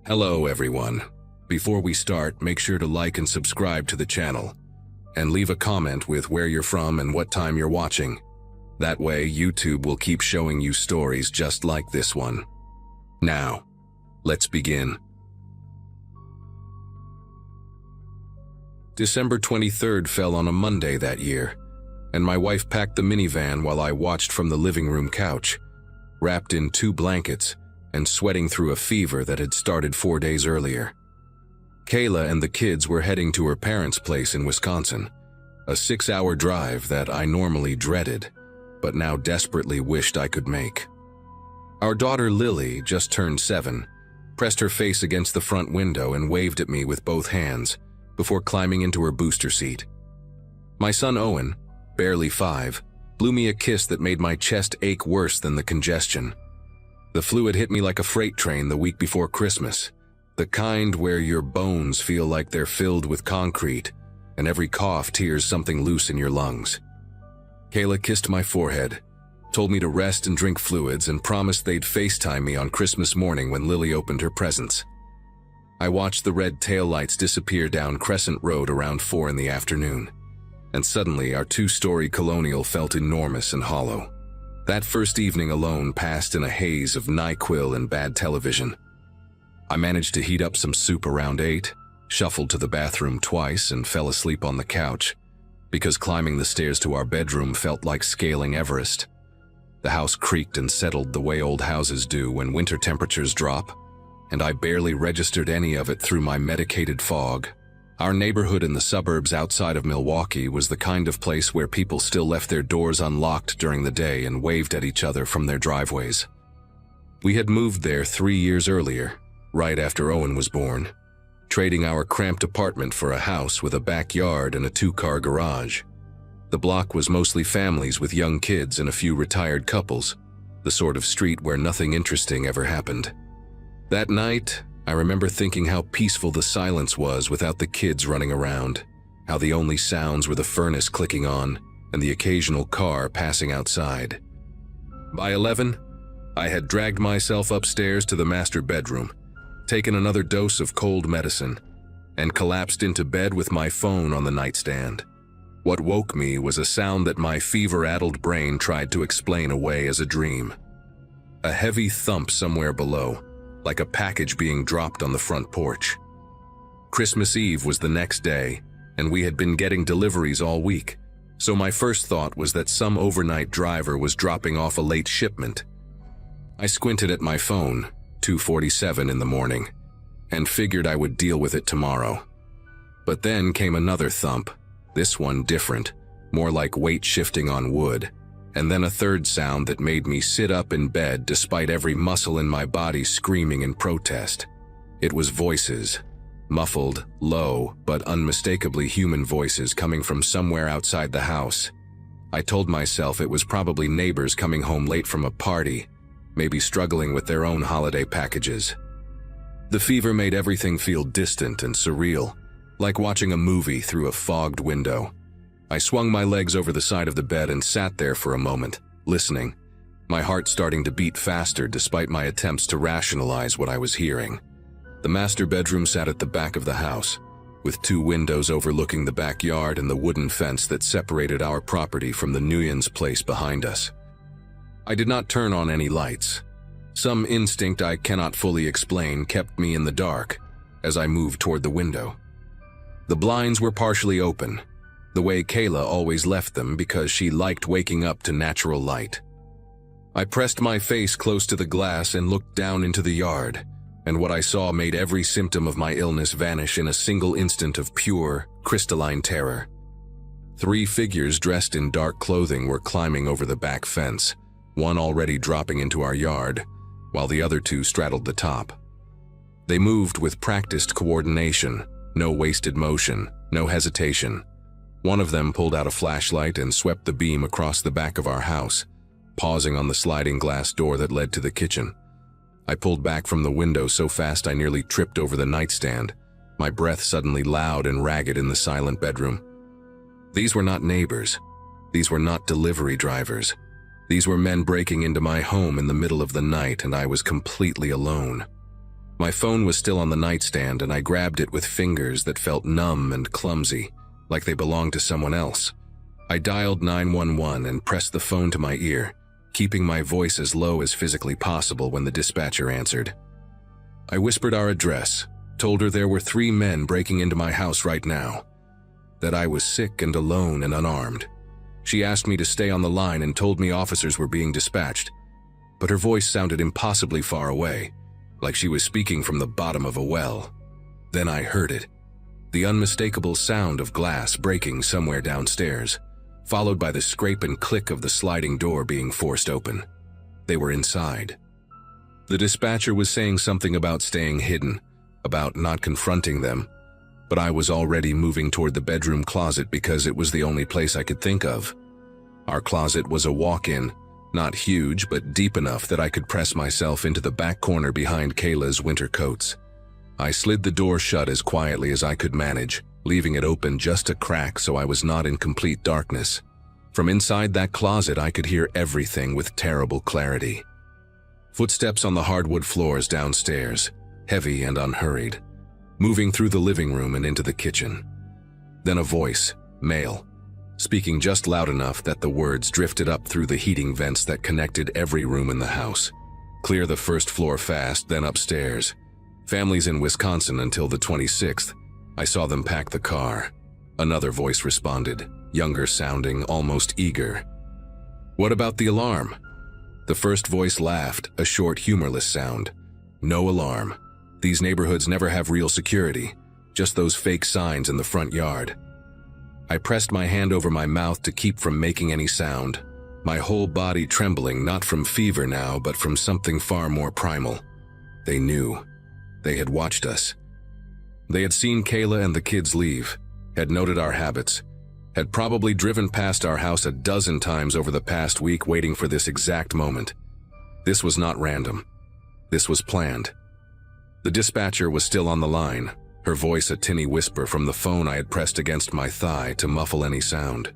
Hello everyone. Before we start, make sure to like and subscribe to the channel, and leave a comment with where you're from and what time you're watching. That way, YouTube will keep showing you stories just like this one. Now, let's begin. December 23rd fell on a Monday that year, and my wife packed the minivan while I watched from the living room couch, wrapped in 2 blankets and sweating through a fever that had started 4 days earlier. Kayla and the kids were heading to her parents' place in Wisconsin, a 6-hour drive that I normally dreaded, but now desperately wished I could make. Our daughter Lily, just turned 7, pressed her face against the front window and waved at me with both hands before climbing into her booster seat. My son Owen, barely 5, blew me a kiss that made my chest ache worse than the congestion. The flu had hit me like a freight train the week before Christmas, the kind where your bones feel like they're filled with concrete and every cough tears something loose in your lungs. Kayla kissed my forehead, told me to rest and drink fluids, and promised they'd FaceTime me on Christmas morning when Lily opened her presents. I watched the red taillights disappear down Crescent Road around 4 in the afternoon, and suddenly our 2-story colonial felt enormous and hollow. That first evening alone passed in a haze of NyQuil and bad television. I managed to heat up some soup around 8, shuffled to the bathroom twice, and fell asleep on the couch, because climbing the stairs to our bedroom felt like scaling Everest. The house creaked and settled the way old houses do when winter temperatures drop, and I barely registered any of it through my medicated fog. Our neighborhood in the suburbs outside of Milwaukee was the kind of place where people still left their doors unlocked during the day and waved at each other from their driveways. We had moved there 3 years earlier, right after Owen was born, trading our cramped apartment for a house with a backyard and a 2-car garage. The block was mostly families with young kids and a few retired couples, the sort of street where nothing interesting ever happened. That night, I remember thinking how peaceful the silence was without the kids running around, how the only sounds were the furnace clicking on and the occasional car passing outside. By 11, I had dragged myself upstairs to the master bedroom, taken another dose of cold medicine, and collapsed into bed with my phone on the nightstand. What woke me was a sound that my fever-addled brain tried to explain away as a dream. A heavy thump somewhere below, like a package being dropped on the front porch. Christmas Eve was the next day, and we had been getting deliveries all week, so my first thought was that some overnight driver was dropping off a late shipment. I squinted at my phone, 2:47 in the morning, and figured I would deal with it tomorrow. But then came another thump, this one different, more like weight shifting on wood, and then a third sound that made me sit up in bed despite every muscle in my body screaming in protest. It was voices, muffled, low, but unmistakably human voices coming from somewhere outside the house. I told myself it was probably neighbors coming home late from a party, maybe struggling with their own holiday packages. The fever made everything feel distant and surreal, like watching a movie through a fogged window. I swung my legs over the side of the bed and sat there for a moment, listening, my heart starting to beat faster despite my attempts to rationalize what I was hearing. The master bedroom sat at the back of the house, with 2 windows overlooking the backyard and the wooden fence that separated our property from the Nguyen's place behind us. I did not turn on any lights. Some instinct I cannot fully explain kept me in the dark as I moved toward the window. The blinds were partially open, the way Kayla always left them because she liked waking up to natural light. I pressed my face close to the glass and looked down into the yard, and what I saw made every symptom of my illness vanish in a single instant of pure, crystalline terror. 3 figures dressed in dark clothing were climbing over the back fence, one already dropping into our yard, while the other 2 straddled the top. They moved with practiced coordination, no wasted motion, no hesitation. One of them pulled out a flashlight and swept the beam across the back of our house, pausing on the sliding glass door that led to the kitchen. I pulled back from the window so fast I nearly tripped over the nightstand, my breath suddenly loud and ragged in the silent bedroom. These were not neighbors. These were not delivery drivers. These were men breaking into my home in the middle of the night, and I was completely alone. My phone was still on the nightstand, and I grabbed it with fingers that felt numb and clumsy, like they belonged to someone else. I dialed 911 and pressed the phone to my ear, keeping my voice as low as physically possible when the dispatcher answered. I whispered our address, told her there were 3 men breaking into my house right now, that I was sick and alone and unarmed. She asked me to stay on the line and told me officers were being dispatched, but her voice sounded impossibly far away, like she was speaking from the bottom of a well. Then I heard it, the unmistakable sound of glass breaking somewhere downstairs, followed by the scrape and click of the sliding door being forced open. They were inside. The dispatcher was saying something about staying hidden, about not confronting them, but I was already moving toward the bedroom closet because it was the only place I could think of. Our closet was a walk-in, not huge but deep enough that I could press myself into the back corner behind Kayla's winter coats. I slid the door shut as quietly as I could manage, leaving it open just a crack so I was not in complete darkness. From inside that closet I could hear everything with terrible clarity. Footsteps on the hardwood floors downstairs, heavy and unhurried, moving through the living room and into the kitchen. Then a voice, male, speaking just loud enough that the words drifted up through the heating vents that connected every room in the house. Clear the first floor fast, then upstairs. Families in Wisconsin until the 26th. I saw them pack the car. Another voice responded, younger sounding, almost eager. What about the alarm? The first voice laughed, a short, humorless sound. No alarm. These neighborhoods never have real security, just those fake signs in the front yard. I pressed my hand over my mouth to keep from making any sound, my whole body trembling not from fever now but from something far more primal. They knew. They had watched us. They had seen Kayla and the kids leave, had noted our habits, had probably driven past our house a dozen times over the past week waiting for this exact moment. This was not random. This was planned. The dispatcher was still on the line, her voice a tinny whisper from the phone I had pressed against my thigh to muffle any sound.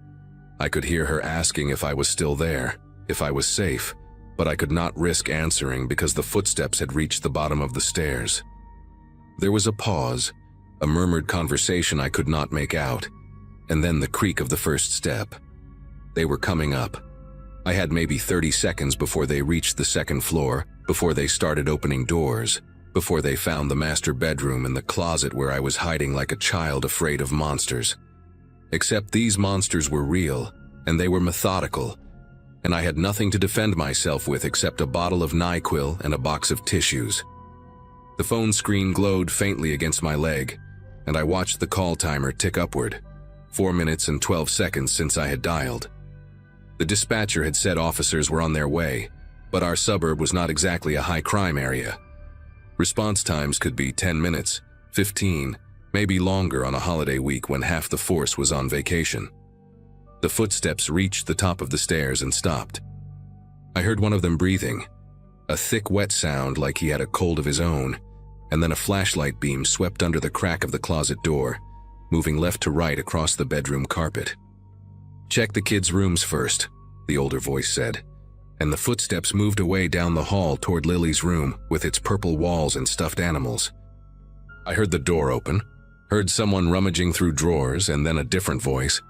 I could hear her asking if I was still there, if I was safe, but I could not risk answering because the footsteps had reached the bottom of the stairs. There was a pause, a murmured conversation I could not make out, and then the creak of the first step. They were coming up. I had maybe 30 seconds before they reached the second floor, before they started opening doors, before they found the master bedroom and the closet where I was hiding like a child afraid of monsters. Except these monsters were real, and they were methodical, and I had nothing to defend myself with except a bottle of NyQuil and a box of tissues. The phone screen glowed faintly against my leg, and I watched the call timer tick upward, 4 minutes and 12 seconds since I had dialed. The dispatcher had said officers were on their way, but our suburb was not exactly a high-crime area. Response times could be 10 minutes, 15, maybe longer on a holiday week when half the force was on vacation. The footsteps reached the top of the stairs and stopped. I heard one of them breathing, a thick, wet sound like he had a cold of his own, and then a flashlight beam swept under the crack of the closet door, moving left to right across the bedroom carpet. "Check the kids' rooms first," the older voice said, and the footsteps moved away down the hall toward Lily's room with its purple walls and stuffed animals. I heard the door open, heard someone rummaging through drawers, and then a different voice,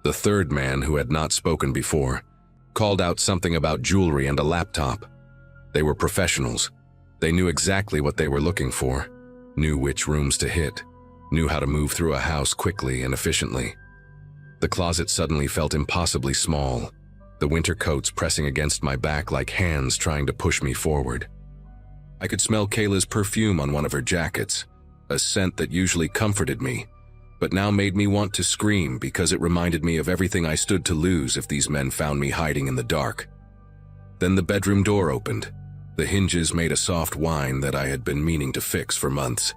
the third man who had not spoken before, called out something about jewelry and a laptop. They were professionals. They knew exactly what they were looking for, knew which rooms to hit, knew how to move through a house quickly and efficiently. The closet suddenly felt impossibly small, the winter coats pressing against my back like hands trying to push me forward. I could smell Kayla's perfume on one of her jackets, a scent that usually comforted me, but now made me want to scream because it reminded me of everything I stood to lose if these men found me hiding in the dark. Then the bedroom door opened. The hinges made a soft whine that I had been meaning to fix for months,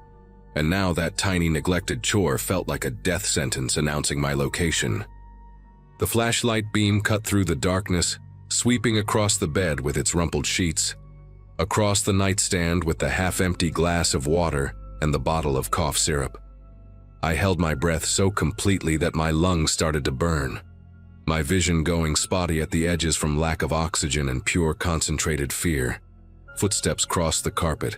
and now that tiny neglected chore felt like a death sentence announcing my location. The flashlight beam cut through the darkness, sweeping across the bed with its rumpled sheets, across the nightstand with the half-empty glass of water and the bottle of cough syrup. I held my breath so completely that my lungs started to burn, my vision going spotty at the edges from lack of oxygen and pure concentrated fear. Footsteps crossed the carpet,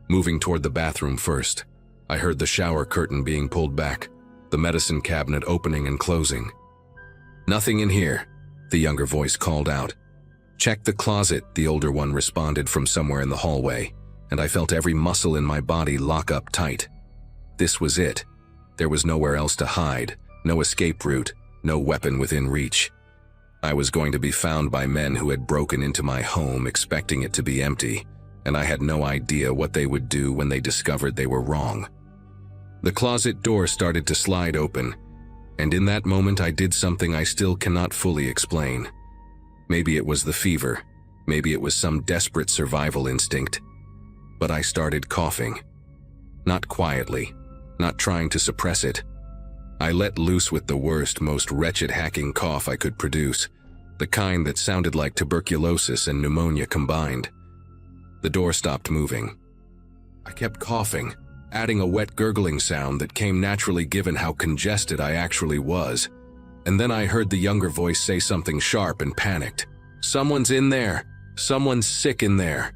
Moving toward the bathroom first, I heard the shower curtain being pulled back, the medicine cabinet opening and closing. "Nothing in here," the younger voice called out. "Check the closet," the older one responded from somewhere in the hallway, and I felt every muscle in my body lock up tight. This was it. There was nowhere else to hide, no escape route, no weapon within reach. I was going to be found by men who had broken into my home expecting it to be empty, and I had no idea what they would do when they discovered they were wrong. The closet door started to slide open, and in that moment I did something I still cannot fully explain. Maybe it was the fever, maybe it was some desperate survival instinct, but I started coughing. Not quietly, not trying to suppress it. I let loose with the worst, most wretched hacking cough I could produce, the kind that sounded like tuberculosis and pneumonia combined. The door stopped moving. I kept coughing, adding a wet gurgling sound that came naturally given how congested I actually was. And then I heard the younger voice say something sharp and panicked. "Someone's in there! Someone's sick in there!"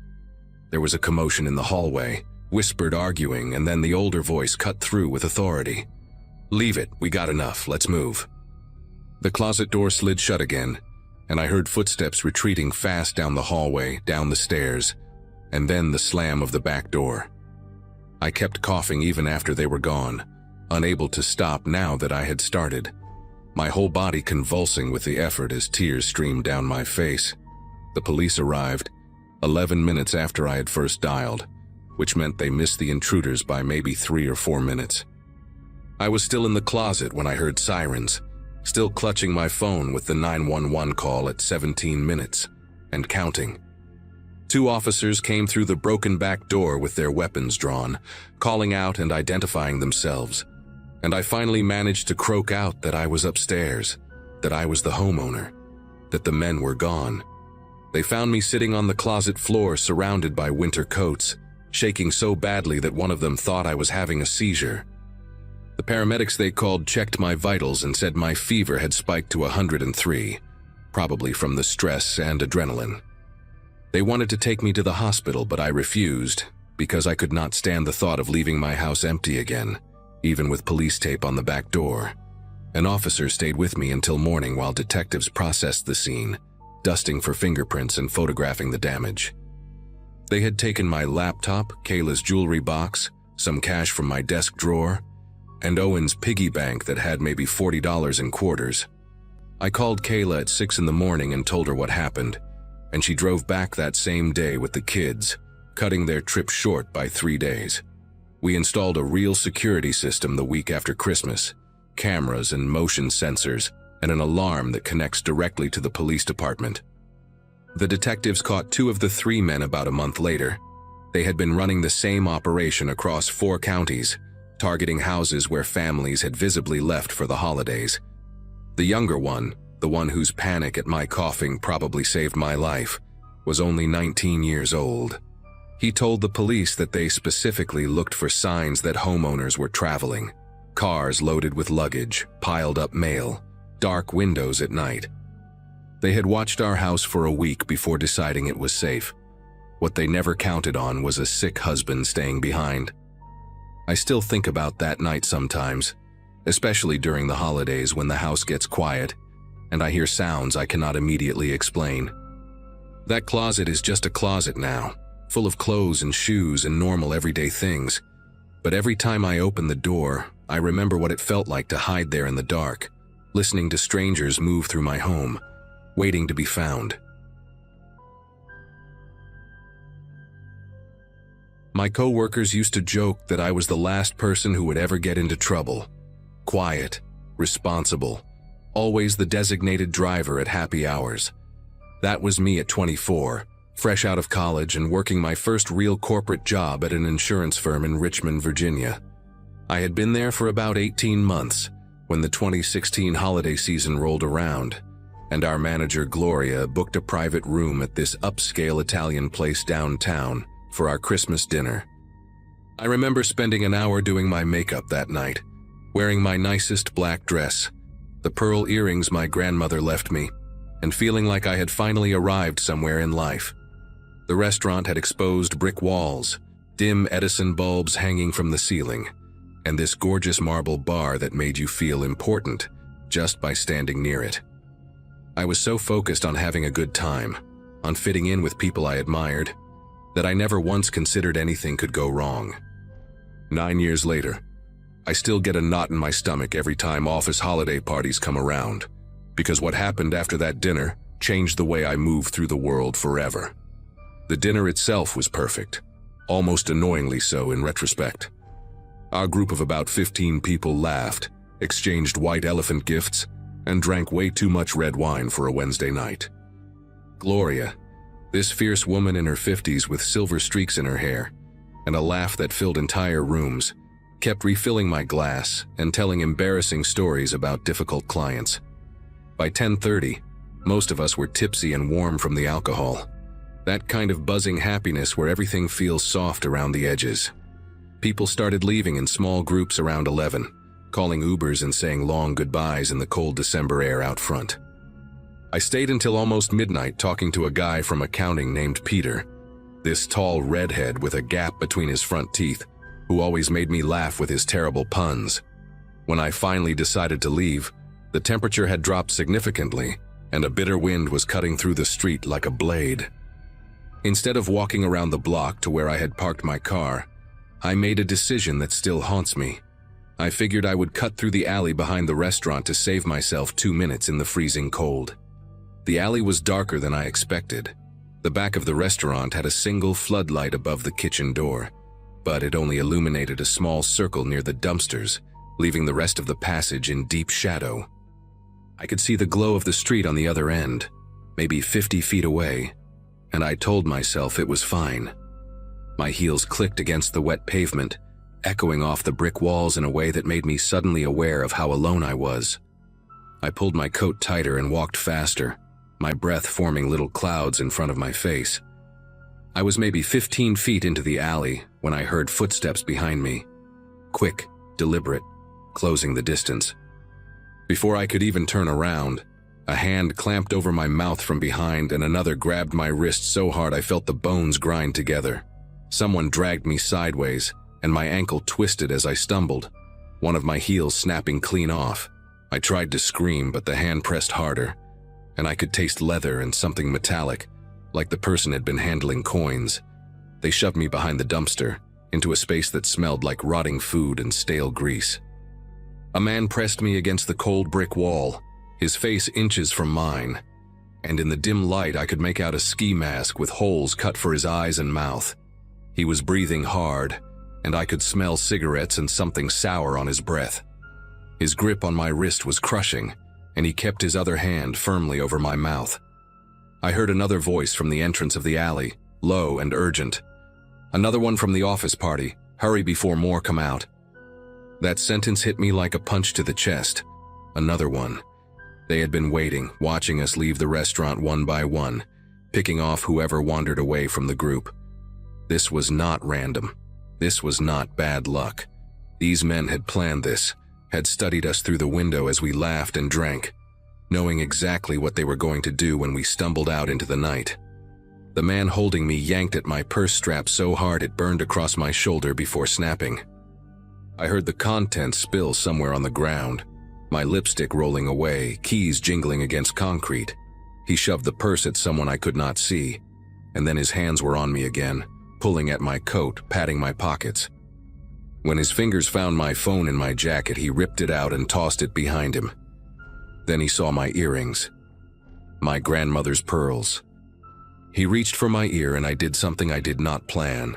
There was a commotion in the hallway, whispered arguing, and then the older voice cut through with authority. "Leave it, we got enough, let's move." The closet door slid shut again, and I heard footsteps retreating fast down the hallway, down the stairs, and then the slam of the back door. I kept coughing even after they were gone, unable to stop now that I had started, my whole body convulsing with the effort as tears streamed down my face. The police arrived, 11 minutes after I had first dialed, which meant they missed the intruders by maybe 3 or 4 minutes. I was still in the closet when I heard sirens, still clutching my phone with the 911 call at 17 minutes, and counting. 2 officers came through the broken back door with their weapons drawn, calling out and identifying themselves, and I finally managed to croak out that I was upstairs, that I was the homeowner, that the men were gone. They found me sitting on the closet floor surrounded by winter coats, shaking so badly that one of them thought I was having a seizure. The paramedics they called checked my vitals and said my fever had spiked to 103, probably from the stress and adrenaline. They wanted to take me to the hospital, but I refused because I could not stand the thought of leaving my house empty again, even with police tape on the back door. An officer stayed with me until morning while detectives processed the scene, dusting for fingerprints and photographing the damage. They had taken my laptop, Kayla's jewelry box, some cash from my desk drawer, and Owen's piggy bank that had maybe $40 in quarters. I called Kayla at 6 in the morning and told her what happened, and she drove back that same day with the kids, cutting their trip short by 3 days. We installed a real security system the week after Christmas, cameras and motion sensors, and an alarm that connects directly to the police department. The detectives caught 2 of the 3 men about a month later. They had been running the same operation across 4 counties, targeting houses where families had visibly left for the holidays. The younger one, the one whose panic at my coughing probably saved my life, was only 19 years old. He told the police that they specifically looked for signs that homeowners were traveling. Cars loaded with luggage, piled up mail, dark windows at night. They had watched our house for a week before deciding it was safe. What they never counted on was a sick husband staying behind. I still think about that night sometimes, especially during the holidays when the house gets quiet and I hear sounds I cannot immediately explain. That closet is just a closet now, full of clothes and shoes and normal everyday things. But every time I open the door, I remember what it felt like to hide there in the dark, listening to strangers move through my home, waiting to be found. My coworkers used to joke that I was the last person who would ever get into trouble. Quiet, responsible, always the designated driver at happy hours. That was me at 24, fresh out of college and working my first real corporate job at an insurance firm in Richmond, Virginia. I had been there for about 18 months when the 2016 holiday season rolled around, and our manager Gloria booked a private room at this upscale Italian place downtown for our Christmas dinner. I remember spending an hour doing my makeup that night, wearing my nicest black dress, the pearl earrings my grandmother left me, and feeling like I had finally arrived somewhere in life. The restaurant had exposed brick walls, dim Edison bulbs hanging from the ceiling, and this gorgeous marble bar that made you feel important just by standing near it. I was so focused on having a good time, on fitting in with people I admired, that I never once considered anything could go wrong. 9 years later, I still get a knot in my stomach every time office holiday parties come around, because what happened after that dinner changed the way I move through the world forever. The dinner itself was perfect, almost annoyingly so in retrospect. Our group of about 15 people laughed, exchanged white elephant gifts, and drank way too much red wine for a Wednesday night. Gloria, this fierce woman in her 50s with silver streaks in her hair, and a laugh that filled entire rooms, kept refilling my glass and telling embarrassing stories about difficult clients. By 10:30, most of us were tipsy and warm from the alcohol. That kind of buzzing happiness where everything feels soft around the edges. People started leaving in small groups around 11, calling Ubers and saying long goodbyes in the cold December air out front. I stayed until almost midnight talking to a guy from accounting named Peter, this tall redhead with a gap between his front teeth, who always made me laugh with his terrible puns. When I finally decided to leave, the temperature had dropped significantly, and a bitter wind was cutting through the street like a blade. Instead of walking around the block to where I had parked my car, I made a decision that still haunts me. I figured I would cut through the alley behind the restaurant to save myself 2 minutes in the freezing cold. The alley was darker than I expected. The back of the restaurant had a single floodlight above the kitchen door, but it only illuminated a small circle near the dumpsters, leaving the rest of the passage in deep shadow. I could see the glow of the street on the other end, maybe 50 feet away, and I told myself it was fine. My heels clicked against the wet pavement, echoing off the brick walls in a way that made me suddenly aware of how alone I was. I pulled my coat tighter and walked faster, my breath forming little clouds in front of my face. I was maybe 15 feet into the alley when I heard footsteps behind me. Quick, deliberate, closing the distance. Before I could even turn around, a hand clamped over my mouth from behind and another grabbed my wrist so hard I felt the bones grind together. Someone dragged me sideways, and my ankle twisted as I stumbled, one of my heels snapping clean off. I tried to scream, but the hand pressed harder, and I could taste leather and something metallic, like the person had been handling coins. They shoved me behind the dumpster, into a space that smelled like rotting food and stale grease. A man pressed me against the cold brick wall, his face inches from mine, and in the dim light I could make out a ski mask with holes cut for his eyes and mouth. He was breathing hard, and I could smell cigarettes and something sour on his breath. His grip on my wrist was crushing, and he kept his other hand firmly over my mouth. I heard another voice from the entrance of the alley, low and urgent. Another one from the office party, hurry before more come out. That sentence hit me like a punch to the chest. Another one. They had been waiting, watching us leave the restaurant one by one, picking off whoever wandered away from the group. This was not random. This was not bad luck. These men had planned this, had studied us through the window as we laughed and drank, knowing exactly what they were going to do when we stumbled out into the night. The man holding me yanked at my purse strap so hard it burned across my shoulder before snapping. I heard the contents spill somewhere on the ground, my lipstick rolling away, keys jingling against concrete. He shoved the purse at someone I could not see, and then his hands were on me again, pulling at my coat, patting my pockets. When his fingers found my phone in my jacket, he ripped it out and tossed it behind him. Then he saw my earrings, my grandmother's pearls. He reached for my ear and I did something I did not plan,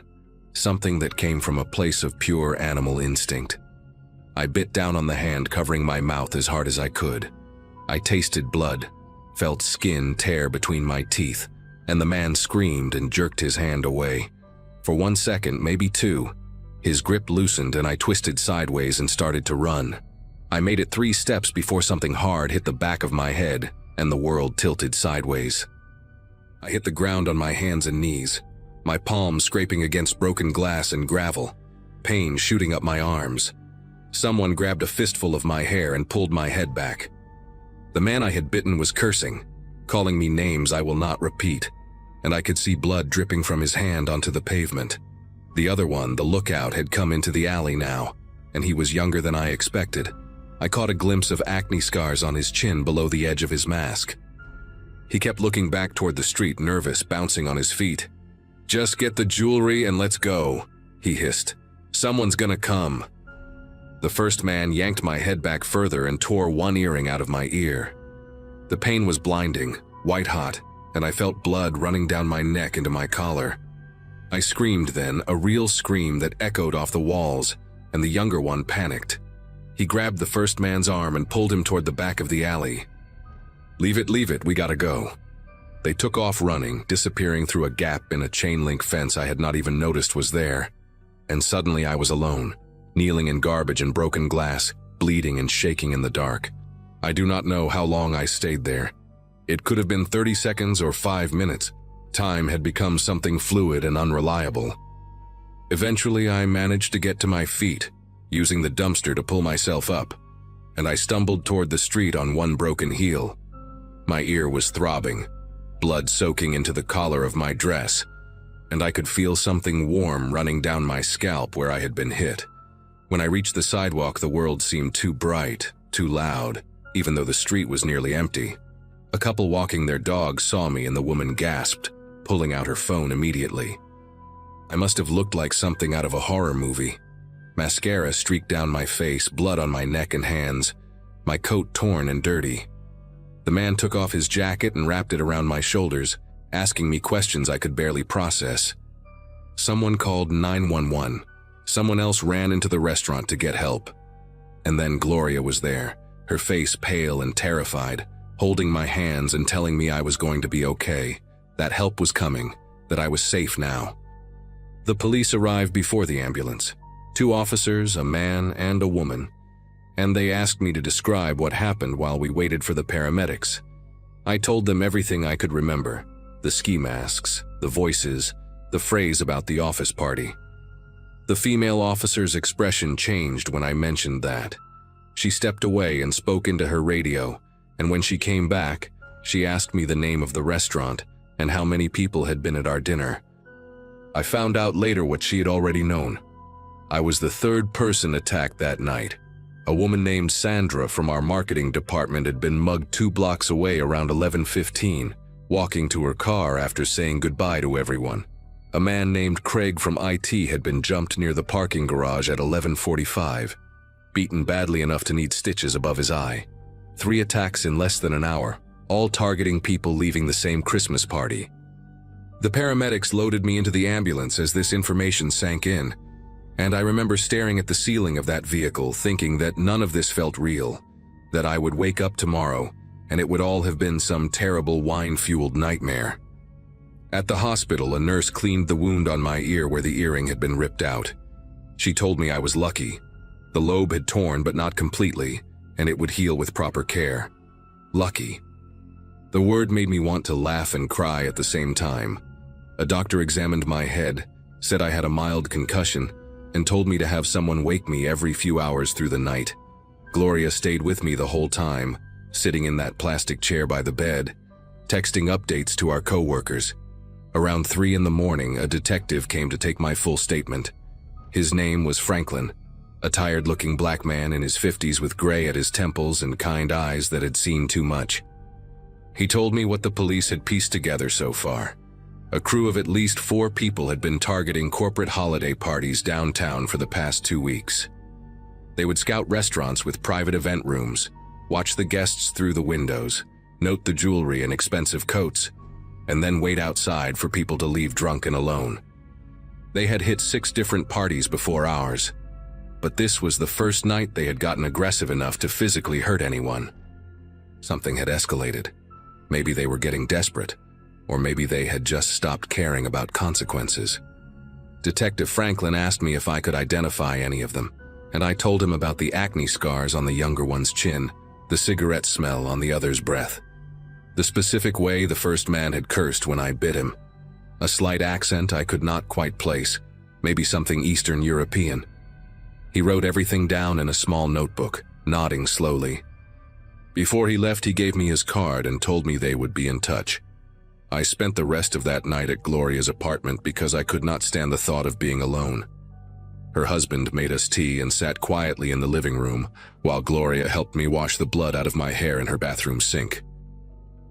something that came from a place of pure animal instinct. I bit down on the hand, covering my mouth as hard as I could. I tasted blood, felt skin tear between my teeth, and the man screamed and jerked his hand away. For 1 second, maybe 2, his grip loosened and I twisted sideways and started to run. I made it 3 steps before something hard hit the back of my head and the world tilted sideways. I hit the ground on my hands and knees, my palms scraping against broken glass and gravel, pain shooting up my arms. Someone grabbed a fistful of my hair and pulled my head back. The man I had bitten was cursing, calling me names I will not repeat, and I could see blood dripping from his hand onto the pavement. The other one, the lookout, had come into the alley now, and he was younger than I expected. I caught a glimpse of acne scars on his chin below the edge of his mask. He kept looking back toward the street, nervous, bouncing on his feet. "Just get the jewelry and let's go," he hissed. "Someone's gonna come." The first man yanked my head back further and tore one earring out of my ear. The pain was blinding, white-hot, and I felt blood running down my neck into my collar. I screamed then, a real scream that echoed off the walls, and the younger one panicked. He grabbed the first man's arm and pulled him toward the back of the alley. Leave it, we gotta go." They took off running, disappearing through a gap in a chain-link fence I had not even noticed was there. And suddenly I was alone, kneeling in garbage and broken glass, bleeding and shaking in the dark. I do not know how long I stayed there. It could have been 30 seconds or 5 minutes. Time had become something fluid and unreliable. Eventually, I managed to get to my feet, using the dumpster to pull myself up, and I stumbled toward the street on one broken heel. My ear was throbbing, blood soaking into the collar of my dress, and I could feel something warm running down my scalp where I had been hit. When I reached the sidewalk, the world seemed too bright, too loud, even though the street was nearly empty. A couple walking their dogs saw me and the woman gasped, pulling out her phone immediately. I must have looked like something out of a horror movie. Mascara streaked down my face, blood on my neck and hands, my coat torn and dirty. The man took off his jacket and wrapped it around my shoulders, asking me questions I could barely process. Someone called 911. Someone else ran into the restaurant to get help. And then Gloria was there, her face pale and terrified, holding my hands and telling me I was going to be okay, that help was coming, that I was safe now. The police arrived before the ambulance. 2 officers, a man and a woman, and they asked me to describe what happened while we waited for the paramedics. I told them everything I could remember, the ski masks, the voices, the phrase about the office party. The female officer's expression changed when I mentioned that. She stepped away and spoke into her radio, and when she came back, she asked me the name of the restaurant and how many people had been at our dinner. I found out later what she had already known. I was the 3rd person attacked that night. A woman named Sandra from our marketing department had been mugged 2 blocks away around 11:15, walking to her car after saying goodbye to everyone. A man named Craig from IT had been jumped near the parking garage at 11:45, beaten badly enough to need stitches above his eye. 3 attacks in less than an hour, all targeting people leaving the same Christmas party. The paramedics loaded me into the ambulance as this information sank in, and I remember staring at the ceiling of that vehicle thinking that none of this felt real, that I would wake up tomorrow and it would all have been some terrible wine-fueled nightmare. At the hospital, a nurse cleaned the wound on my ear where the earring had been ripped out. She told me I was lucky. The lobe had torn but not completely, and it would heal with proper care. Lucky. The word made me want to laugh and cry at the same time. A doctor examined my head, said I had a mild concussion, and told me to have someone wake me every few hours through the night. Gloria stayed with me the whole time, sitting in that plastic chair by the bed, texting updates to our co-workers. Around 3 in the morning, a detective came to take my full statement. His name was Franklin, a tired-looking black man in his 50s with gray at his temples and kind eyes that had seen too much. He told me what the police had pieced together so far. A crew of at least 4 people had been targeting corporate holiday parties downtown for the past 2 weeks. They would scout restaurants with private event rooms, watch the guests through the windows, note the jewelry and expensive coats, and then wait outside for people to leave drunk and alone. They had hit 6 different parties before ours, but this was the first night they had gotten aggressive enough to physically hurt anyone. Something had escalated. Maybe they were getting desperate, or maybe they had just stopped caring about consequences. Detective Franklin asked me if I could identify any of them, and I told him about the acne scars on the younger one's chin, the cigarette smell on the other's breath, the specific way the first man had cursed when I bit him, a slight accent I could not quite place, maybe something Eastern European. He wrote everything down in a small notebook, nodding slowly. Before he left, he gave me his card and told me they would be in touch. I spent the rest of that night at Gloria's apartment because I could not stand the thought of being alone. Her husband made us tea and sat quietly in the living room, while Gloria helped me wash the blood out of my hair in her bathroom sink.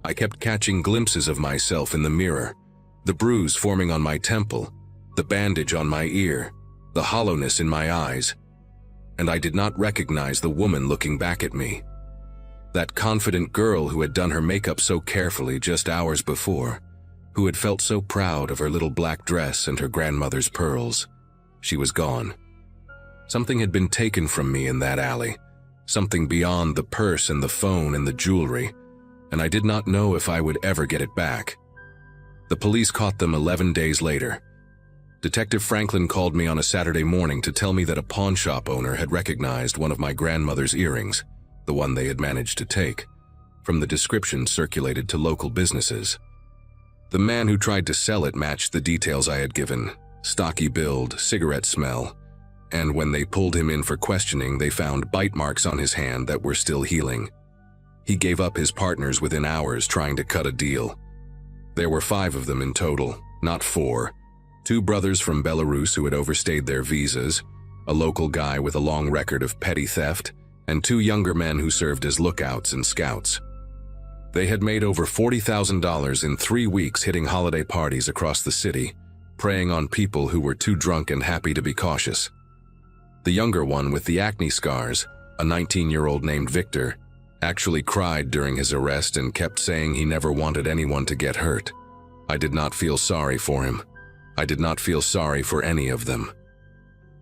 I kept catching glimpses of myself in the mirror, the bruise forming on my temple, the bandage on my ear, the hollowness in my eyes, and I did not recognize the woman looking back at me. That confident girl who had done her makeup so carefully just hours before, who had felt so proud of her little black dress and her grandmother's pearls. She was gone. Something had been taken from me in that alley, something beyond the purse and the phone and the jewelry, and I did not know if I would ever get it back. The police caught them 11 days later. Detective Franklin called me on a Saturday morning to tell me that a pawn shop owner had recognized one of my grandmother's earrings, the one they had managed to take, from the description circulated to local businesses. The man who tried to sell it matched the details I had given: stocky build, cigarette smell, and when they pulled him in for questioning, they found bite marks on his hand that were still healing. He gave up his partners within hours trying to cut a deal. There were 5 of them in total, not 4. 2 brothers from Belarus who had overstayed their visas, a local guy with a long record of petty theft, and 2 younger men who served as lookouts and scouts. They had made over $40,000 in 3 weeks hitting holiday parties across the city, preying on people who were too drunk and happy to be cautious. The younger one with the acne scars, a 19-year-old named Victor, actually cried during his arrest and kept saying he never wanted anyone to get hurt. I did not feel sorry for him. I did not feel sorry for any of them.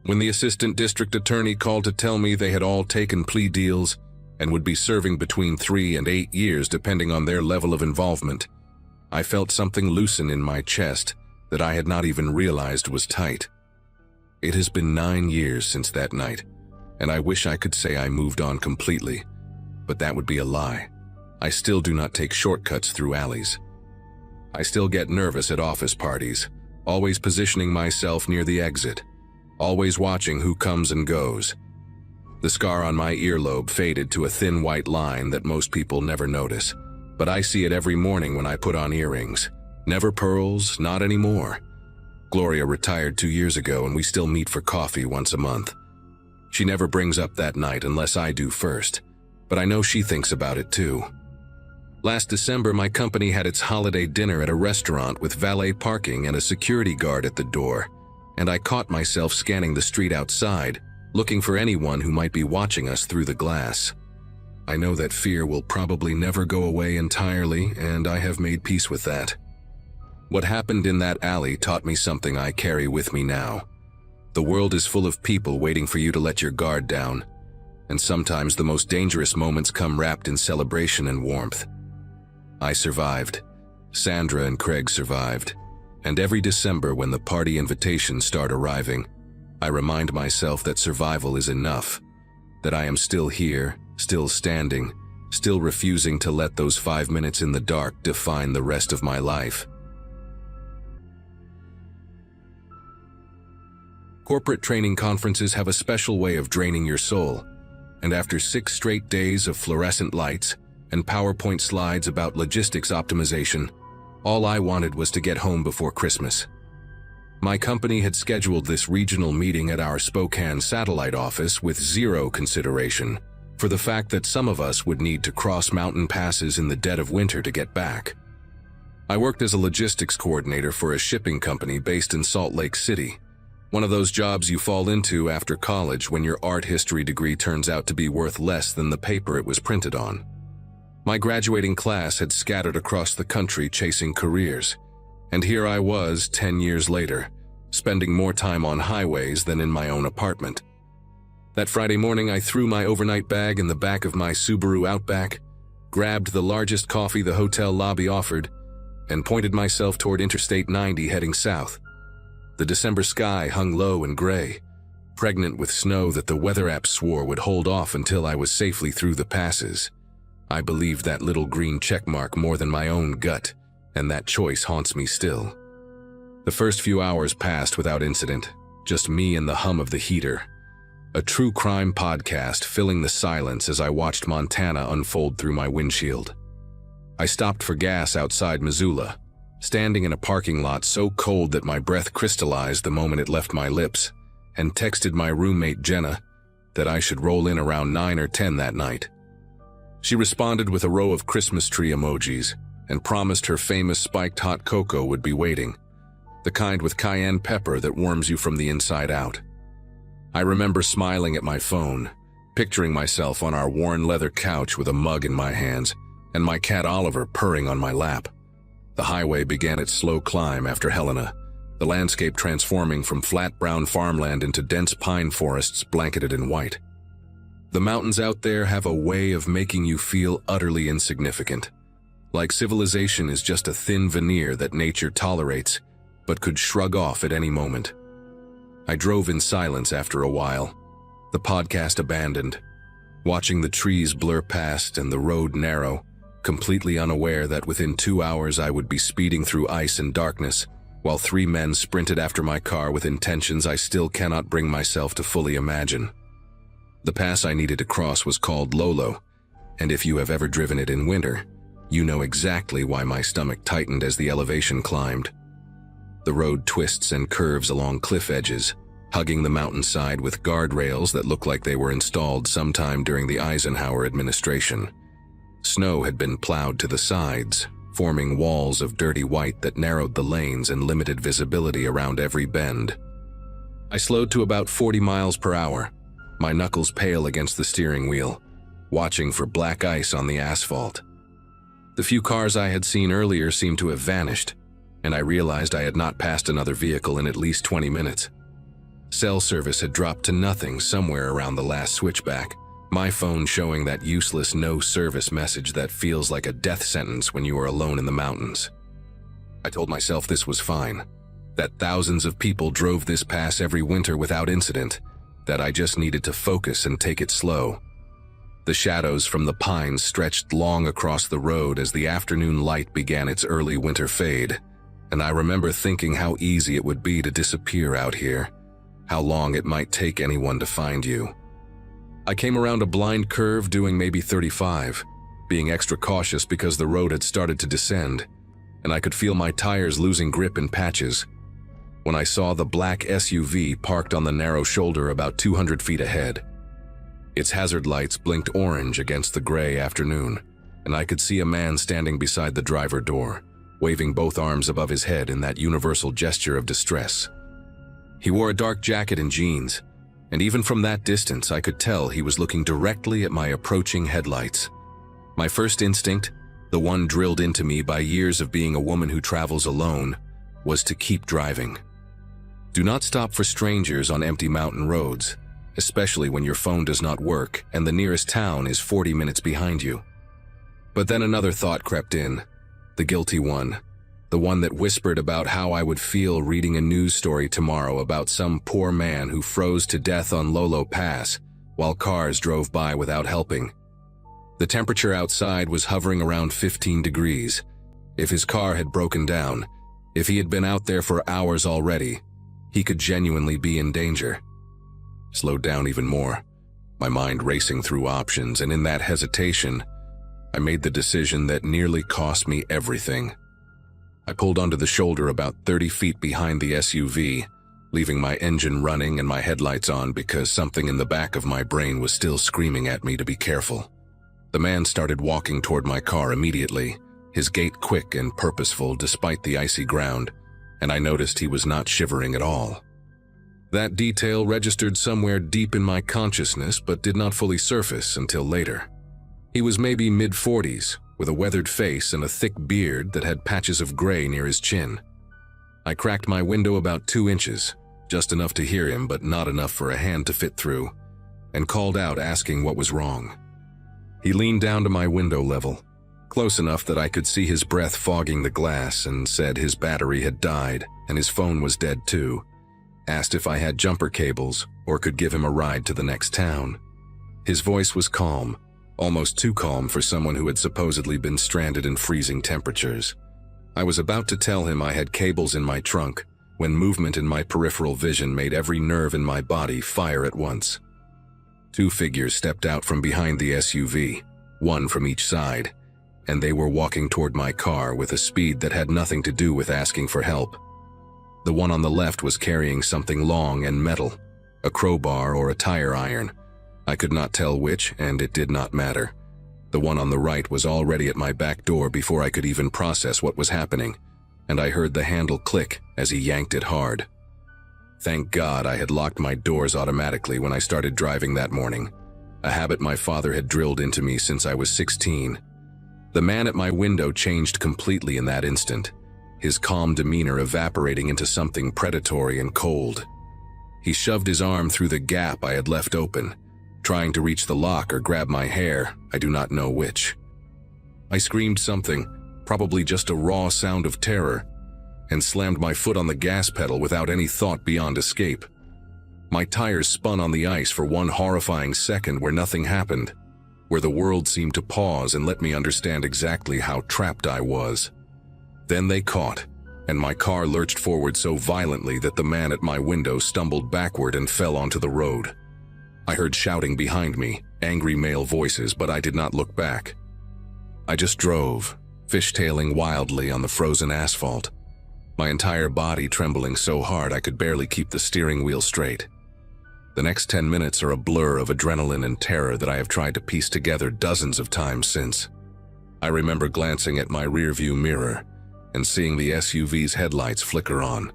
When the assistant district attorney called to tell me they had all taken plea deals and would be serving between 3 and 8 years depending on their level of involvement, I felt something loosen in my chest that I had not even realized was tight. It has been 9 years since that night, and I wish I could say I moved on completely, but that would be a lie. I still do not take shortcuts through alleys. I still get nervous at office parties, always positioning myself near the exit, always watching who comes and goes. The scar on my earlobe faded to a thin white line that most people never notice, but I see it every morning when I put on earrings. Never pearls, not anymore. Gloria retired 2 years ago and we still meet for coffee once a month. She never brings up that night unless I do first, but I know she thinks about it too. Last December, my company had its holiday dinner at a restaurant with valet parking and a security guard at the door, and I caught myself scanning the street outside, looking for anyone who might be watching us through the glass. I know that fear will probably never go away entirely, and I have made peace with that. What happened in that alley taught me something I carry with me now. The world is full of people waiting for you to let your guard down, and sometimes the most dangerous moments come wrapped in celebration and warmth. I survived. Sandra and Craig survived. And every December when the party invitations start arriving, I remind myself that survival is enough, that I am still here, still standing, still refusing to let those 5 minutes in the dark define the rest of my life. Corporate training conferences have a special way of draining your soul, and after 6 straight days of fluorescent lights and PowerPoint slides about logistics optimization, all I wanted was to get home before Christmas. My company had scheduled this regional meeting at our Spokane satellite office with 0 consideration for the fact that some of us would need to cross mountain passes in the dead of winter to get back. I worked as a logistics coordinator for a shipping company based in Salt Lake City, one of those jobs you fall into after college when your art history degree turns out to be worth less than the paper it was printed on. My graduating class had scattered across the country chasing careers, and here I was 10 years later, spending more time on highways than in my own apartment. That Friday morning, I threw my overnight bag in the back of my Subaru Outback, grabbed the largest coffee the hotel lobby offered, and pointed myself toward Interstate 90 heading south. The December sky hung low and gray, pregnant with snow that the weather app swore would hold off until I was safely through the passes. I believed that little green checkmark more than my own gut, and that choice haunts me still. The first few hours passed without incident, just me and the hum of the heater. A true crime podcast filling the silence as I watched Montana unfold through my windshield. I stopped for gas outside Missoula, standing in a parking lot so cold that my breath crystallized the moment it left my lips, and texted my roommate Jenna that I should roll in around 9 or 10 that night. She responded with a row of Christmas tree emojis and promised her famous spiked hot cocoa would be waiting, the kind with cayenne pepper that warms you from the inside out. I remember smiling at my phone, picturing myself on our worn leather couch with a mug in my hands and my cat Oliver purring on my lap. The highway began its slow climb after Helena, the landscape transforming from flat brown farmland into dense pine forests blanketed in white. The mountains out there have a way of making you feel utterly insignificant, like civilization is just a thin veneer that nature tolerates but could shrug off at any moment. I drove in silence after a while, the podcast abandoned, watching the trees blur past and the road narrow, completely unaware that within 2 hours I would be speeding through ice and darkness, while 3 men sprinted after my car with intentions I still cannot bring myself to fully imagine. The pass I needed to cross was called Lolo, and if you have ever driven it in winter, you know exactly why my stomach tightened as the elevation climbed. The road twists and curves along cliff edges, hugging the mountainside with guardrails that look like they were installed sometime during the Eisenhower administration. Snow had been plowed to the sides, forming walls of dirty white that narrowed the lanes and limited visibility around every bend. I slowed to about 40 miles per hour, my knuckles pale against the steering wheel, watching for black ice on the asphalt. The few cars I had seen earlier seemed to have vanished, and I realized I had not passed another vehicle in at least 20 minutes. Cell service had dropped to nothing somewhere around the last switchback, my phone showing that useless no-service message that feels like a death sentence when you are alone in the mountains. I told myself this was fine, that thousands of people drove this pass every winter without incident, that I just needed to focus and take it slow. The shadows from the pines stretched long across the road as the afternoon light began its early winter fade, and I remember thinking how easy it would be to disappear out here, how long it might take anyone to find you. I came around a blind curve doing maybe 35, being extra cautious because the road had started to descend, and I could feel my tires losing grip in patches, when I saw the black SUV parked on the narrow shoulder about 200 feet ahead. Its hazard lights blinked orange against the gray afternoon, and I could see a man standing beside the driver door, waving both arms above his head in that universal gesture of distress. He wore a dark jacket and jeans, and even from that distance I could tell he was looking directly at my approaching headlights. My first instinct, the one drilled into me by years of being a woman who travels alone, was to keep driving. Do not stop for strangers on empty mountain roads, especially when your phone does not work and the nearest town is 40 minutes behind you. But then another thought crept in, the guilty one, the one that whispered about how I would feel reading a news story tomorrow about some poor man who froze to death on Lolo Pass while cars drove by without helping. The temperature outside was hovering around 15 degrees. If his car had broken down, if he had been out there for hours already, he could genuinely be in danger. Slowed down even more, my mind racing through options, and in that hesitation, I made the decision that nearly cost me everything. I pulled onto the shoulder about 30 feet behind the SUV, leaving my engine running and my headlights on because something in the back of my brain was still screaming at me to be careful. The man started walking toward my car immediately, his gait quick and purposeful despite the icy ground, and I noticed he was not shivering at all. That detail registered somewhere deep in my consciousness but did not fully surface until later. He was maybe mid-40s, with a weathered face and a thick beard that had patches of gray near his chin. I cracked my window about 2 inches, just enough to hear him but not enough for a hand to fit through, and called out asking what was wrong. He leaned down to my window level, close enough that I could see his breath fogging the glass, and said his battery had died and his phone was dead too. Asked if I had jumper cables or could give him a ride to the next town. His voice was calm, almost too calm for someone who had supposedly been stranded in freezing temperatures. I was about to tell him I had cables in my trunk when movement in my peripheral vision made every nerve in my body fire at once. 2 figures stepped out from behind the SUV, one from each side, and they were walking toward my car with a speed that had nothing to do with asking for help. The one on the left was carrying something long and metal, a crowbar or a tire iron. I could not tell which, and it did not matter. The one on the right was already at my back door before I could even process what was happening, and I heard the handle click as he yanked it hard. Thank God I had locked my doors automatically when I started driving that morning, a habit my father had drilled into me since I was 16. The man at my window changed completely in that instant, his calm demeanor evaporating into something predatory and cold. He shoved his arm through the gap I had left open, trying to reach the lock or grab my hair, I do not know which. I screamed something, probably just a raw sound of terror, and slammed my foot on the gas pedal without any thought beyond escape. My tires spun on the ice for one horrifying second where nothing happened, where the world seemed to pause and let me understand exactly how trapped I was. Then they caught, and my car lurched forward so violently that the man at my window stumbled backward and fell onto the road. I heard shouting behind me, angry male voices, but I did not look back. I just drove, fishtailing wildly on the frozen asphalt, my entire body trembling so hard I could barely keep the steering wheel straight. The next 10 minutes are a blur of adrenaline and terror that I have tried to piece together dozens of times since. I remember glancing at my rearview mirror and seeing the SUV's headlights flicker on,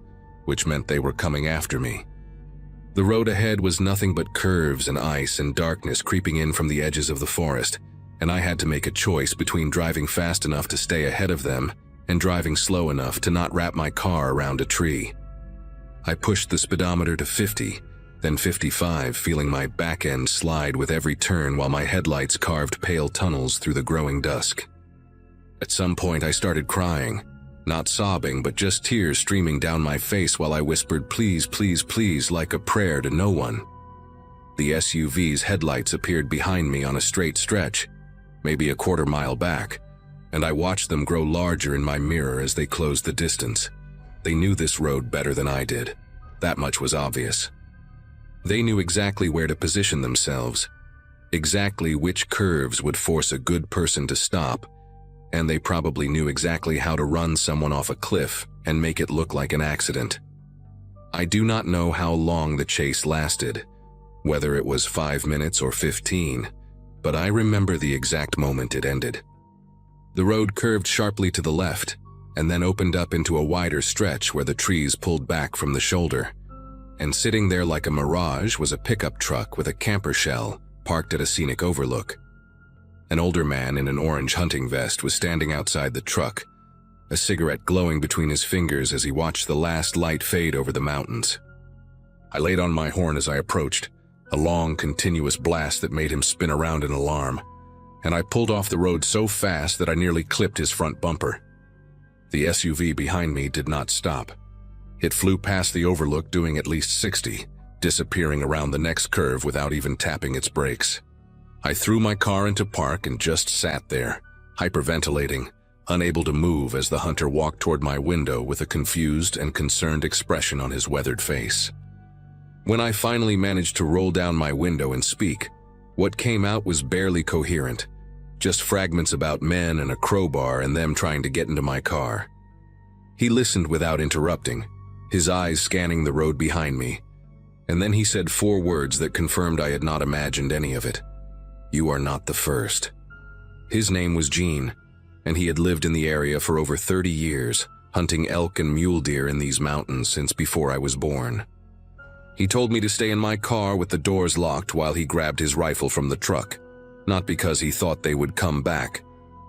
which meant they were coming after me. The road ahead was nothing but curves and ice and darkness creeping in from the edges of the forest, and I had to make a choice between driving fast enough to stay ahead of them and driving slow enough to not wrap my car around a tree. I pushed the speedometer to 50, then 55, feeling my back end slide with every turn while my headlights carved pale tunnels through the growing dusk. At some point I started crying, not sobbing but just tears streaming down my face while I whispered please, please, please like a prayer to no one. The SUV's headlights appeared behind me on a straight stretch, maybe a quarter mile back, and I watched them grow larger in my mirror as they closed the distance. They knew this road better than I did. That much was obvious. They knew exactly where to position themselves, exactly which curves would force a good person to stop, and they probably knew exactly how to run someone off a cliff and make it look like an accident. I do not know how long the chase lasted, whether it was 5 minutes or 15, but I remember the exact moment it ended. The road curved sharply to the left, and then opened up into a wider stretch where the trees pulled back from the shoulder. And sitting there like a mirage was a pickup truck with a camper shell parked at a scenic overlook. An older man in an orange hunting vest was standing outside the truck, a cigarette glowing between his fingers as he watched the last light fade over the mountains. I laid on my horn as I approached, a long, continuous blast that made him spin around in alarm, and I pulled off the road so fast that I nearly clipped his front bumper. The SUV behind me did not stop. It flew past the overlook doing at least 60, disappearing around the next curve without even tapping its brakes. I threw my car into park and just sat there, hyperventilating, unable to move as the hunter walked toward my window with a confused and concerned expression on his weathered face. When I finally managed to roll down my window and speak, what came out was barely coherent, just fragments about men and a crowbar and them trying to get into my car. He listened without interrupting, his eyes scanning the road behind me, and then he said 4 words that confirmed I had not imagined any of it. "You are not the first." His name was Gene, and he had lived in the area for over 30 years, hunting elk and mule deer in these mountains since before I was born. He told me to stay in my car with the doors locked while he grabbed his rifle from the truck, not because he thought they would come back,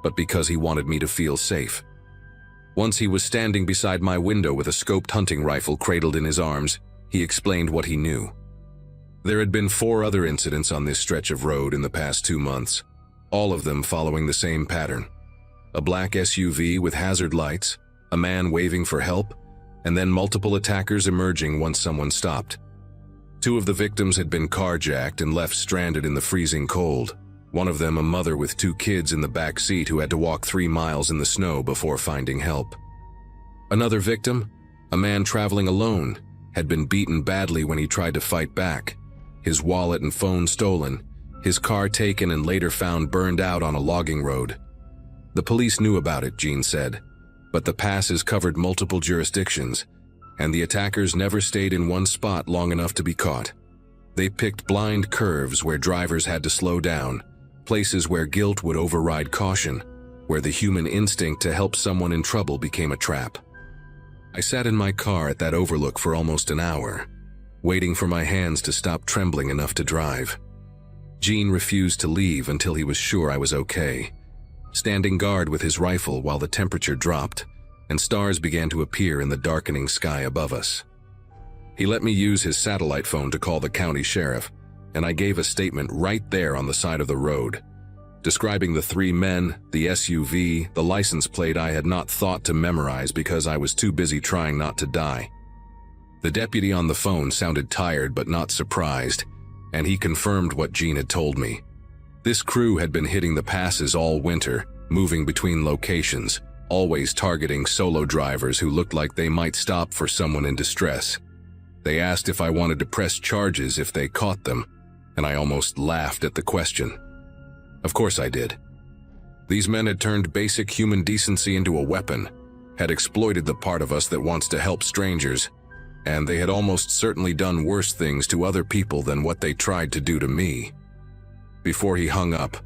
but because he wanted me to feel safe. Once he was standing beside my window with a scoped hunting rifle cradled in his arms, he explained what he knew. There had been 4 other incidents on this stretch of road in the past 2 months, all of them following the same pattern. A black SUV with hazard lights, a man waving for help, and then multiple attackers emerging once someone stopped. 2 of the victims had been carjacked and left stranded in the freezing cold. One of them a mother with 2 kids in the back seat who had to walk 3 miles in the snow before finding help. Another victim, a man traveling alone, had been beaten badly when he tried to fight back, his wallet and phone stolen, his car taken and later found burned out on a logging road. The police knew about it, Jean said, but the passes covered multiple jurisdictions, and the attackers never stayed in one spot long enough to be caught. They picked blind curves where drivers had to slow down, places where guilt would override caution, where the human instinct to help someone in trouble became a trap. I sat in my car at that overlook for almost an hour, waiting for my hands to stop trembling enough to drive. Jean refused to leave until he was sure I was okay, standing guard with his rifle while the temperature dropped and stars began to appear in the darkening sky above us. He let me use his satellite phone to call the county sheriff, and I gave a statement right there on the side of the road, describing the 3 men, the SUV, the license plate I had not thought to memorize because I was too busy trying not to die. The deputy on the phone sounded tired but not surprised, and he confirmed what Jean had told me. This crew had been hitting the passes all winter, moving between locations, always targeting solo drivers who looked like they might stop for someone in distress. They asked if I wanted to press charges if they caught them, and I almost laughed at the question. Of course I did. These men had turned basic human decency into a weapon, had exploited the part of us that wants to help strangers, and they had almost certainly done worse things to other people than what they tried to do to me. Before he hung up,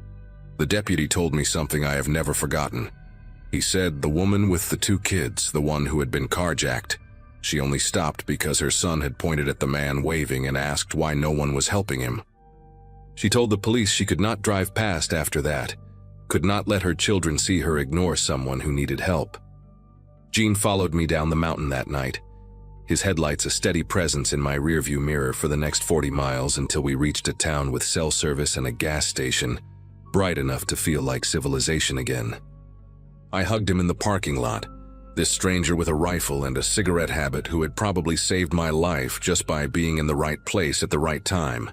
the deputy told me something I have never forgotten. He said the woman with the 2 kids, the one who had been carjacked, she only stopped because her son had pointed at the man waving and asked why no one was helping him. She told the police she could not drive past after that, could not let her children see her ignore someone who needed help. Jean followed me down the mountain that night, his headlights a steady presence in my rearview mirror for the next 40 miles until we reached a town with cell service and a gas station, bright enough to feel like civilization again. I hugged him in the parking lot, this stranger with a rifle and a cigarette habit who had probably saved my life just by being in the right place at the right time,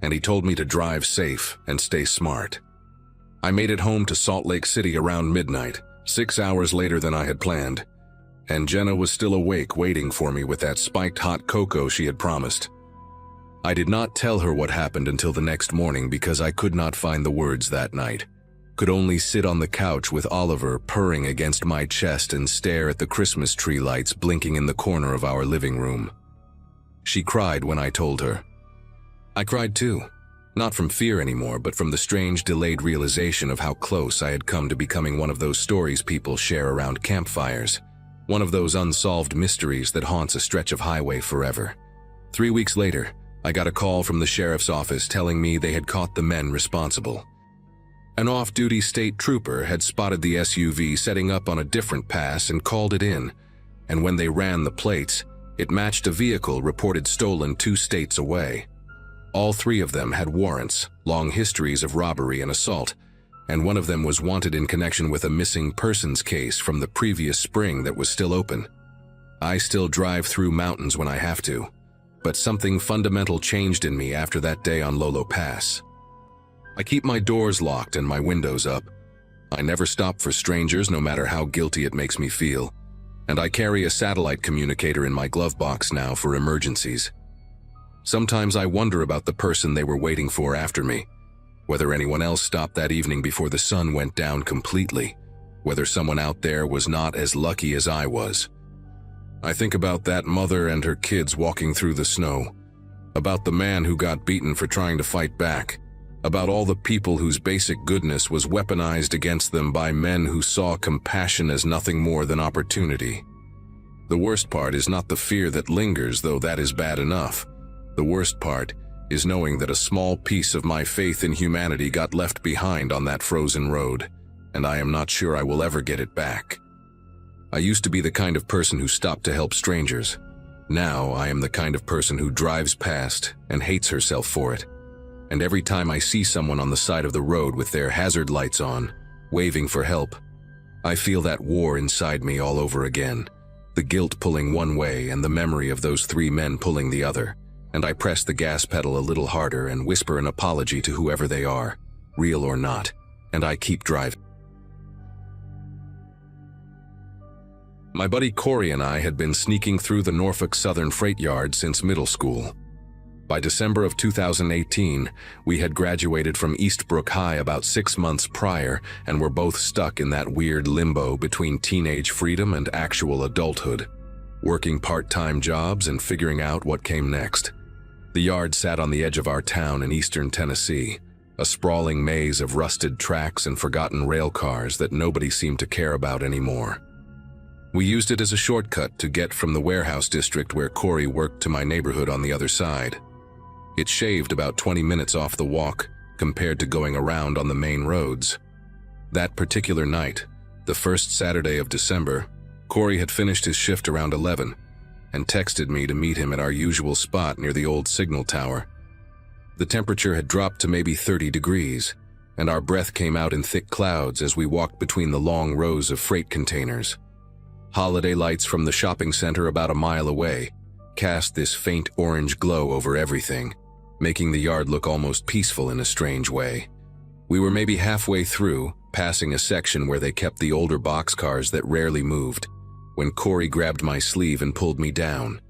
and he told me to drive safe and stay smart. I made it home to Salt Lake City around midnight, 6 hours later than I had planned, and Jenna was still awake waiting for me with that spiked hot cocoa she had promised. I did not tell her what happened until the next morning because I could not find the words that night, could only sit on the couch with Oliver purring against my chest and stare at the Christmas tree lights blinking in the corner of our living room. She cried when I told her. I cried too, not from fear anymore, but from the strange delayed realization of how close I had come to becoming one of those stories people share around campfires. One of those unsolved mysteries that haunts a stretch of highway forever. 3 weeks later, I got a call from the sheriff's office telling me they had caught the men responsible. An off-duty state trooper had spotted the SUV setting up on a different pass and called it in, and when they ran the plates, it matched a vehicle reported stolen 2 states away. All 3 of them had warrants, long histories of robbery and assault, and one of them was wanted in connection with a missing persons case from the previous spring that was still open. I still drive through mountains when I have to, but something fundamental changed in me after that day on Lolo Pass. I keep my doors locked and my windows up. I never stop for strangers no matter how guilty it makes me feel, and I carry a satellite communicator in my glove box now for emergencies. Sometimes I wonder about the person they were waiting for after me, whether anyone else stopped that evening before the sun went down completely, whether someone out there was not as lucky as I was. I think about that mother and her kids walking through the snow, about the man who got beaten for trying to fight back, about all the people whose basic goodness was weaponized against them by men who saw compassion as nothing more than opportunity. The worst part is not the fear that lingers, though that is bad enough. The worst part is knowing that a small piece of my faith in humanity got left behind on that frozen road, and I am not sure I will ever get it back. I used to be the kind of person who stopped to help strangers. Now I am the kind of person who drives past and hates herself for it. And every time I see someone on the side of the road with their hazard lights on, waving for help, I feel that war inside me all over again, the guilt pulling one way and the memory of those 3 men pulling the other. And I press the gas pedal a little harder and whisper an apology to whoever they are, real or not, and I keep driving. My buddy Corey and I had been sneaking through the Norfolk Southern freight yard since middle school. By December of 2018, we had graduated from Eastbrook High about 6 months prior and were both stuck in that weird limbo between teenage freedom and actual adulthood, working part-time jobs and figuring out what came next. The yard sat on the edge of our town in eastern Tennessee, a sprawling maze of rusted tracks and forgotten rail cars that nobody seemed to care about anymore. We used it as a shortcut to get from the warehouse district where Corey worked to my neighborhood on the other side. It shaved about 20 minutes off the walk compared to going around on the main roads. That particular night, the first Saturday of December, Corey had finished his shift around 11 and texted me to meet him at our usual spot near the old signal tower. The temperature had dropped to maybe 30 degrees, and our breath came out in thick clouds as we walked between the long rows of freight containers. Holiday lights from the shopping center about a mile away cast this faint orange glow over everything, making the yard look almost peaceful in a strange way. We were maybe halfway through, passing a section where they kept the older boxcars that rarely moved, when Corey grabbed my sleeve and pulled me down.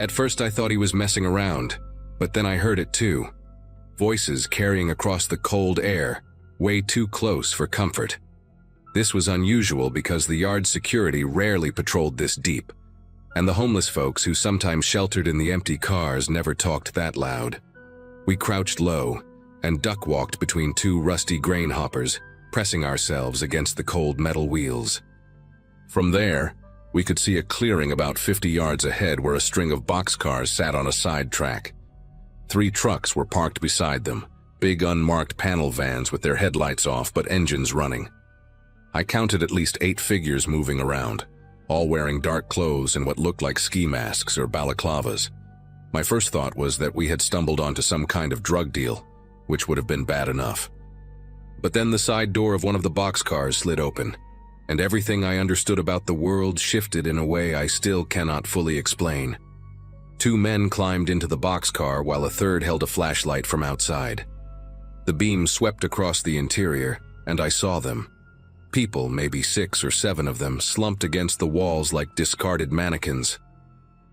At first I thought he was messing around, but then I heard it too. Voices carrying across the cold air, way too close for comfort. This was unusual because the yard security rarely patrolled this deep, and the homeless folks who sometimes sheltered in the empty cars never talked that loud. We crouched low and duck-walked between two rusty grain hoppers, pressing ourselves against the cold metal wheels. From there, we could see a clearing about 50 yards ahead where a string of boxcars sat on a side track. 3 trucks were parked beside them, big unmarked panel vans with their headlights off but engines running. I counted at least 8 figures moving around, all wearing dark clothes and what looked like ski masks or balaclavas. My first thought was that we had stumbled onto some kind of drug deal, which would have been bad enough. But then the side door of one of the boxcars slid open, and everything I understood about the world shifted in a way I still cannot fully explain. 2 men climbed into the boxcar while a third held a flashlight from outside. The beam swept across the interior, and I saw them. People, maybe 6 or 7 of them, slumped against the walls like discarded mannequins.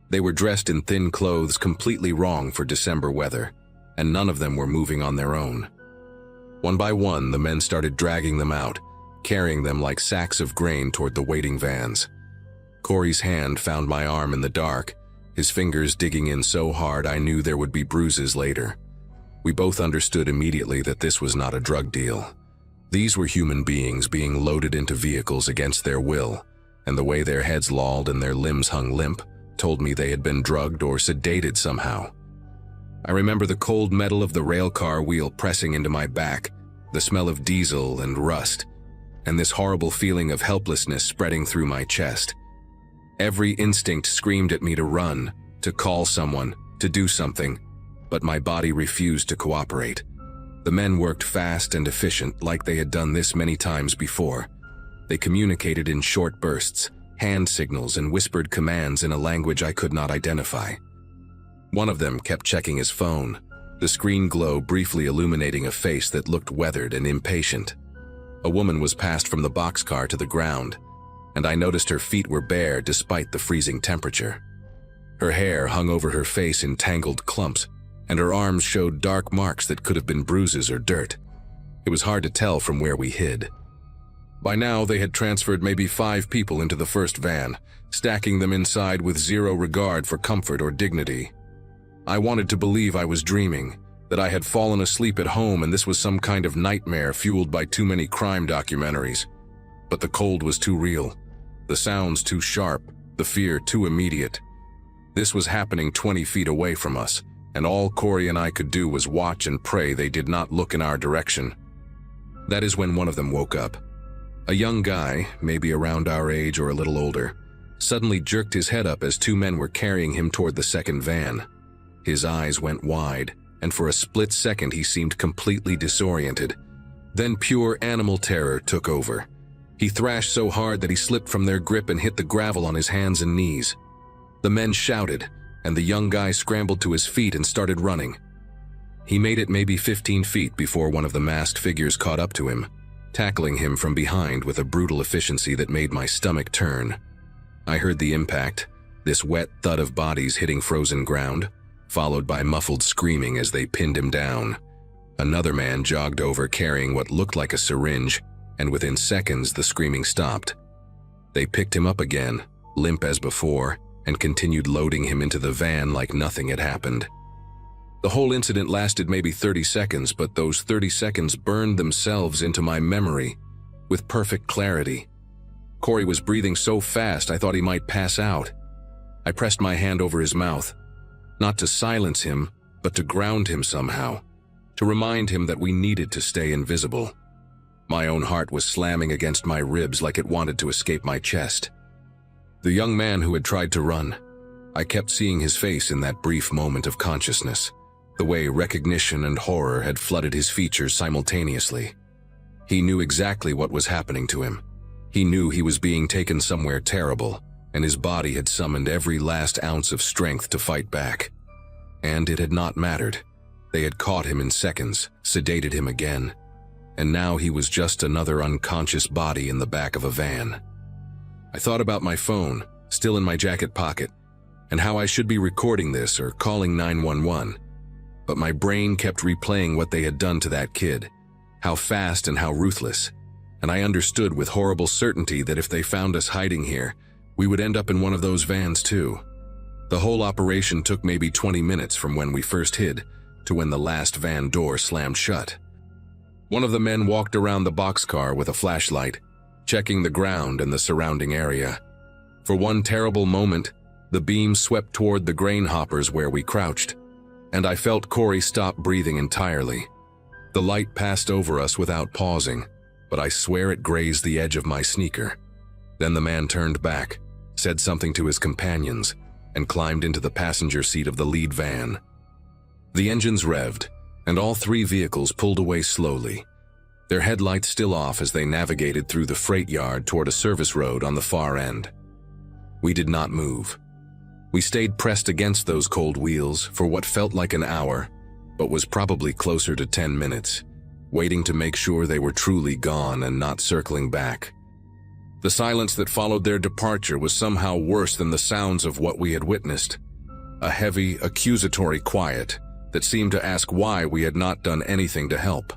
They were dressed in thin clothes completely wrong for December weather, and none of them were moving on their own. One by one, the men started dragging them out, carrying them like sacks of grain toward the waiting vans. Corey's hand found my arm in the dark, his fingers digging in so hard I knew there would be bruises later. We both understood immediately that this was not a drug deal. These were human beings being loaded into vehicles against their will, and the way their heads lolled and their limbs hung limp told me they had been drugged or sedated somehow. I remember the cold metal of the railcar wheel pressing into my back, the smell of diesel and rust, and this horrible feeling of helplessness spreading through my chest. Every instinct screamed at me to run, to call someone, to do something, but my body refused to cooperate. The men worked fast and efficient, like they had done this many times before. They communicated in short bursts, hand signals, and whispered commands in a language I could not identify. One of them kept checking his phone, the screen glow briefly illuminating a face that looked weathered and impatient. A woman was passed from the boxcar to the ground, and I noticed her feet were bare despite the freezing temperature. Her hair hung over her face in tangled clumps, and her arms showed dark marks that could have been bruises or dirt. It was hard to tell from where we hid. By now, they had transferred maybe 5 people into the first van, stacking them inside with zero regard for comfort or dignity. I wanted to believe I was dreaming, that I had fallen asleep at home and this was some kind of nightmare fueled by too many crime documentaries. But the cold was too real, the sounds too sharp, the fear too immediate. This was happening 20 feet away from us, and all Corey and I could do was watch and pray they did not look in our direction. That is when one of them woke up. A young guy, maybe around our age or a little older, suddenly jerked his head up as 2 men were carrying him toward the second van. His eyes went wide, and for a split second he seemed completely disoriented. Then pure animal terror took over. He thrashed so hard that he slipped from their grip and hit the gravel on his hands and knees. The men shouted, and the young guy scrambled to his feet and started running. He made it maybe 15 feet before one of the masked figures caught up to him, tackling him from behind with a brutal efficiency that made my stomach turn. I heard the impact, this wet thud of bodies hitting frozen ground, followed by muffled screaming as they pinned him down. Another man jogged over carrying what looked like a syringe, and within seconds the screaming stopped. They picked him up again, limp as before, and continued loading him into the van like nothing had happened. The whole incident lasted maybe 30 seconds, but those 30 seconds burned themselves into my memory with perfect clarity. Corey was breathing so fast I thought he might pass out. I pressed my hand over his mouth, not to silence him, but to ground him somehow, to remind him that we needed to stay invisible. My own heart was slamming against my ribs like it wanted to escape my chest. The young man who had tried to run, I kept seeing his face in that brief moment of consciousness, the way recognition and horror had flooded his features simultaneously. He knew exactly what was happening to him. He knew he was being taken somewhere terrible, and his body had summoned every last ounce of strength to fight back. And it had not mattered. They had caught him in seconds, sedated him again, and now he was just another unconscious body in the back of a van. I thought about my phone, still in my jacket pocket, and how I should be recording this or calling 911. But my brain kept replaying what they had done to that kid, how fast and how ruthless, and I understood with horrible certainty that if they found us hiding here, we would end up in one of those vans too. The whole operation took maybe 20 minutes from when we first hid to when the last van door slammed shut. One of the men walked around the boxcar with a flashlight, checking the ground and the surrounding area. For one terrible moment, the beam swept toward the grain hoppers where we crouched, and I felt Corey stop breathing entirely. The light passed over us without pausing, but I swear it grazed the edge of my sneaker. Then the man turned back, said something to his companions, and climbed into the passenger seat of the lead van. The engines revved, and all three vehicles pulled away slowly, their headlights still off as they navigated through the freight yard toward a service road on the far end. We did not move. We stayed pressed against those cold wheels for what felt like an hour, but was probably closer to 10 minutes, waiting to make sure they were truly gone and not circling back. The silence that followed their departure was somehow worse than the sounds of what we had witnessed. A heavy, accusatory quiet that seemed to ask why we had not done anything to help.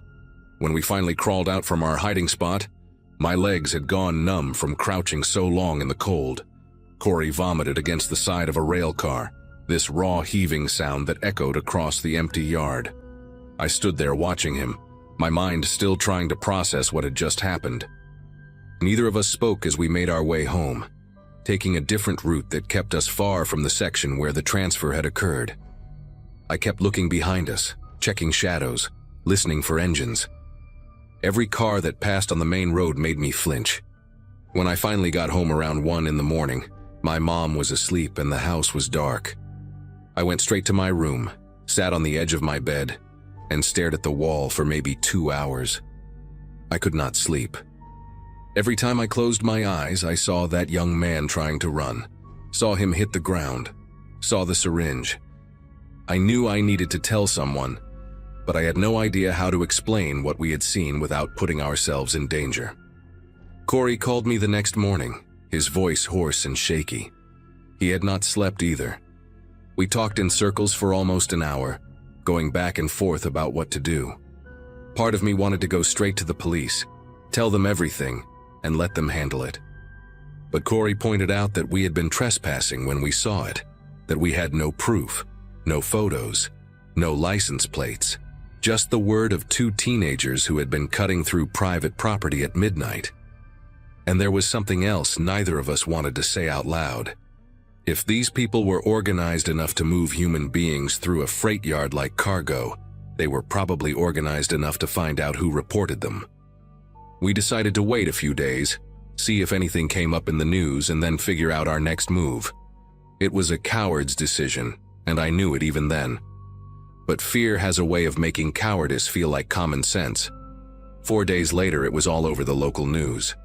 When we finally crawled out from our hiding spot, my legs had gone numb from crouching so long in the cold. Corey vomited against the side of a rail car, this raw heaving sound that echoed across the empty yard. I stood there watching him, my mind still trying to process what had just happened. Neither of us spoke as we made our way home, taking a different route that kept us far from the section where the transfer had occurred. I kept looking behind us, checking shadows, listening for engines. Every car that passed on the main road made me flinch. When I finally got home around 1 in the morning, my mom was asleep and the house was dark. I went straight to my room, sat on the edge of my bed, and stared at the wall for maybe 2 hours. I could not sleep. Every time I closed my eyes, I saw that young man trying to run, saw him hit the ground, saw the syringe. I knew I needed to tell someone, but I had no idea how to explain what we had seen without putting ourselves in danger. Corey called me the next morning, his voice hoarse and shaky. He had not slept either. We talked in circles for almost an hour, going back and forth about what to do. Part of me wanted to go straight to the police, tell them everything, and let them handle it. But Corey pointed out that we had been trespassing when we saw it, that we had no proof, no photos, no license plates, just the word of 2 teenagers who had been cutting through private property at midnight. And there was something else neither of us wanted to say out loud. If these people were organized enough to move human beings through a freight yard like cargo, they were probably organized enough to find out who reported them. We decided to wait a few days, see if anything came up in the news, and then figure out our next move. It was a coward's decision, and I knew it even then. But fear has a way of making cowardice feel like common sense. 4 days later, it was all over the local news.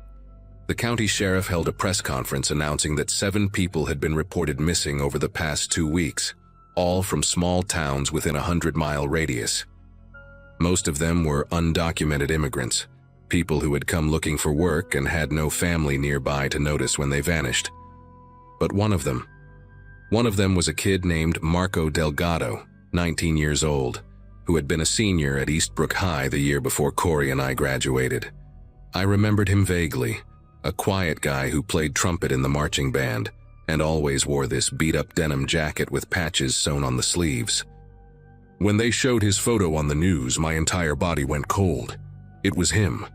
The county sheriff held a press conference announcing that 7 people had been reported missing over the past 2 weeks, all from small towns within a 100-mile radius. Most of them were undocumented immigrants, people who had come looking for work and had no family nearby to notice when they vanished. But one of them, One of them was a kid named Marco Delgado, 19 years old, who had been a senior at Eastbrook High the year before Corey and I graduated. I remembered him vaguely, a quiet guy who played trumpet in the marching band and always wore this beat-up denim jacket with patches sewn on the sleeves. When they showed his photo on the news, my entire body went cold. It was him.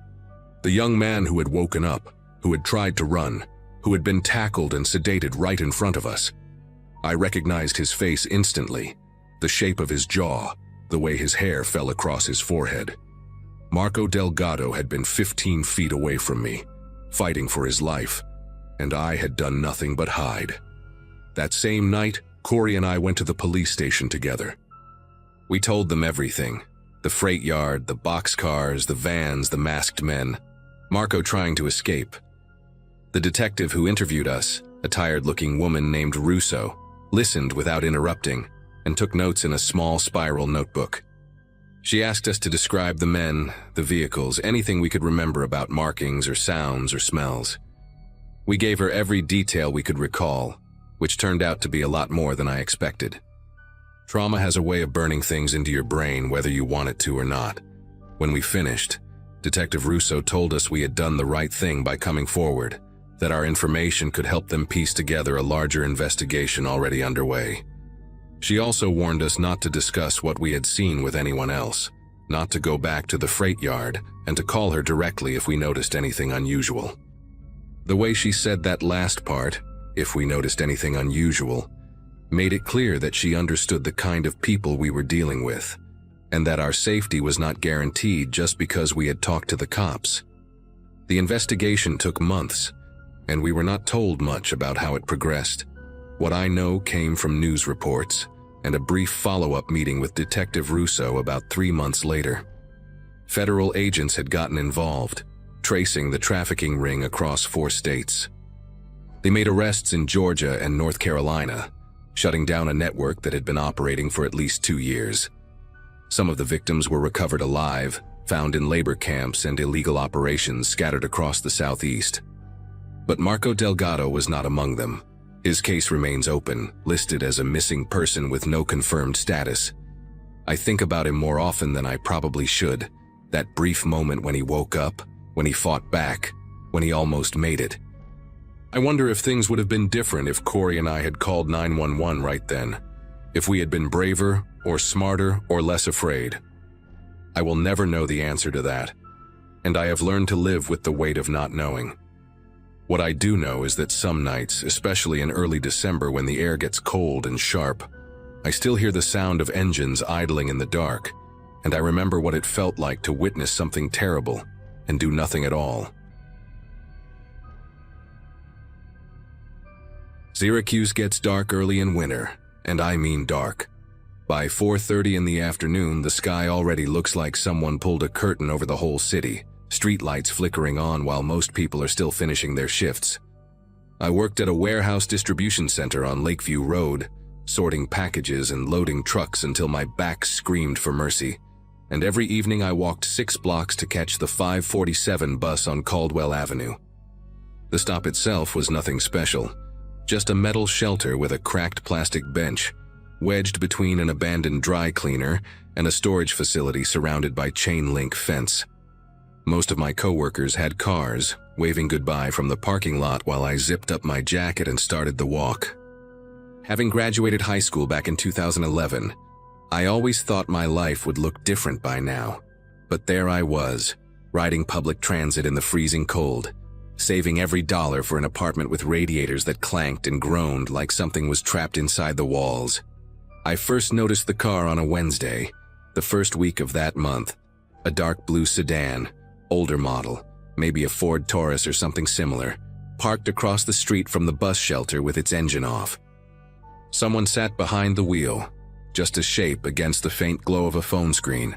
The young man who had woken up, who had tried to run, who had been tackled and sedated right in front of us. I recognized his face instantly, the shape of his jaw, the way his hair fell across his forehead. Marco Delgado had been 15 feet away from me, fighting for his life, and I had done nothing but hide. That same night, Corey and I went to the police station together. We told them everything: the freight yard, the boxcars, the vans, the masked men, Marco trying to escape. The detective who interviewed us, a tired-looking woman named Russo, listened without interrupting and took notes in a small spiral notebook. She asked us to describe the men, the vehicles, anything we could remember about markings or sounds or smells. We gave her every detail we could recall, which turned out to be a lot more than I expected. Trauma has a way of burning things into your brain whether you want it to or not. When we finished, Detective Russo told us we had done the right thing by coming forward, that our information could help them piece together a larger investigation already underway. She also warned us not to discuss what we had seen with anyone else, not to go back to the freight yard, and to call her directly if we noticed anything unusual. The way she said that last part, if we noticed anything unusual, made it clear that she understood the kind of people we were dealing with, and that our safety was not guaranteed just because we had talked to the cops. The investigation took months, and we were not told much about how it progressed. What I know came from news reports and a brief follow-up meeting with Detective Russo about 3 months later. Federal agents had gotten involved, tracing the trafficking ring across 4 states. They made arrests in Georgia and North Carolina, shutting down a network that had been operating for at least 2 years. Some of the victims were recovered alive, found in labor camps and illegal operations scattered across the Southeast. But Marco Delgado was not among them. His case remains open, listed as a missing person with no confirmed status. I think about him more often than I probably should. That brief moment when he woke up, when he fought back, when he almost made it. I wonder if things would have been different if Corey and I had called 911 right then. If we had been braver, or smarter, or less afraid. I will never know the answer to that, and I have learned to live with the weight of not knowing. What I do know is that some nights, especially in early December when the air gets cold and sharp, I still hear the sound of engines idling in the dark, and I remember what it felt like to witness something terrible and do nothing at all. Syracuse gets dark early in winter, and I mean dark. By 4:30 in the afternoon, the sky already looks like someone pulled a curtain over the whole city, streetlights flickering on while most people are still finishing their shifts. I worked at a warehouse distribution center on Lakeview Road, sorting packages and loading trucks until my back screamed for mercy, and every evening I walked 6 blocks to catch the 547 bus on Caldwell Avenue. The stop itself was nothing special, just a metal shelter with a cracked plastic bench, wedged between an abandoned dry cleaner and a storage facility surrounded by chain-link fence. Most of my coworkers had cars, waving goodbye from the parking lot while I zipped up my jacket and started the walk. Having graduated high school back in 2011, I always thought my life would look different by now. But there I was, riding public transit in the freezing cold, saving every dollar for an apartment with radiators that clanked and groaned like something was trapped inside the walls. I first noticed the car on a Wednesday, the first week of that month, a dark blue sedan, older model, maybe a Ford Taurus or something similar, parked across the street from the bus shelter with its engine off. Someone sat behind the wheel, just a shape against the faint glow of a phone screen.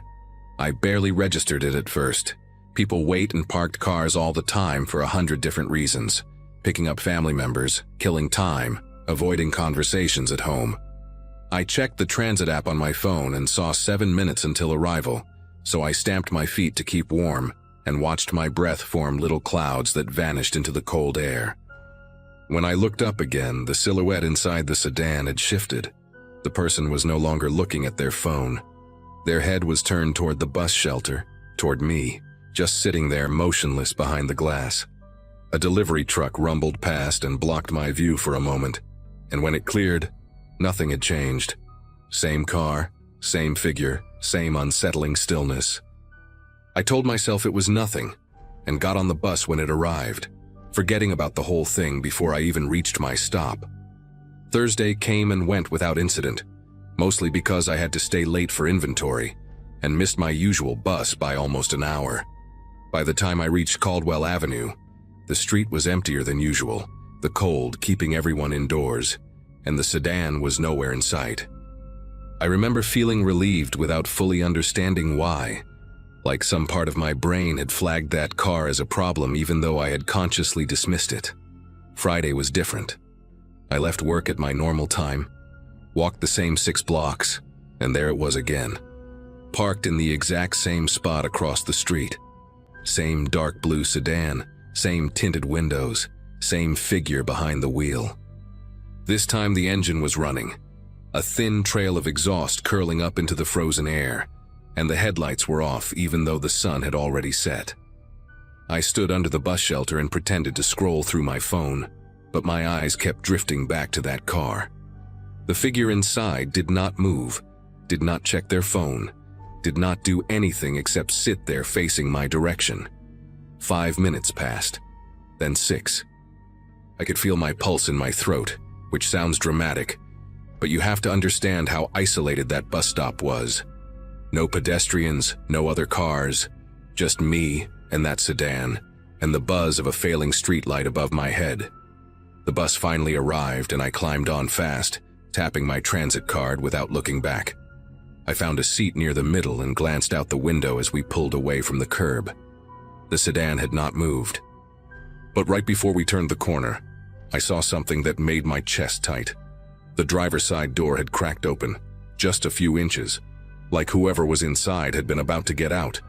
I barely registered it at first. People wait and parked cars all the time for 100 different reasons, picking up family members, killing time, avoiding conversations at home. I checked the transit app on my phone and saw 7 minutes until arrival, so I stamped my feet to keep warm and watched my breath form little clouds that vanished into the cold air. When I looked up again, the silhouette inside the sedan had shifted. The person was no longer looking at their phone. Their head was turned toward the bus shelter, toward me, just sitting there motionless behind the glass. A delivery truck rumbled past and blocked my view for a moment, and when it cleared, nothing had changed. Same car, same figure, same unsettling stillness. I told myself it was nothing, and got on the bus when it arrived, forgetting about the whole thing before I even reached my stop. Thursday came and went without incident, mostly because I had to stay late for inventory, and missed my usual bus by almost an hour. By the time I reached Caldwell Avenue, the street was emptier than usual, the cold keeping everyone indoors, and the sedan was nowhere in sight. I remember feeling relieved without fully understanding why, like some part of my brain had flagged that car as a problem even though I had consciously dismissed it. Friday was different. I left work at my normal time, walked the same 6 blocks, and there it was again. Parked in the exact same spot across the street. Same dark blue sedan, same tinted windows, same figure behind the wheel. This time the engine was running, a thin trail of exhaust curling up into the frozen air, and the headlights were off even though the sun had already set. I stood under the bus shelter and pretended to scroll through my phone, but my eyes kept drifting back to that car. The figure inside did not move, did not check their phone, did not do anything except sit there facing my direction. 5 minutes passed, then 6. I could feel my pulse in my throat, which sounds dramatic, but you have to understand how isolated that bus stop was. No pedestrians, no other cars, just me and that sedan, and the buzz of a failing streetlight above my head. The bus finally arrived and I climbed on fast, tapping my transit card without looking back. I found a seat near the middle and glanced out the window as we pulled away from the curb. The sedan had not moved. But right before we turned the corner, I saw something that made my chest tight. The driver's side door had cracked open, just a few inches, like whoever was inside had been about to get out.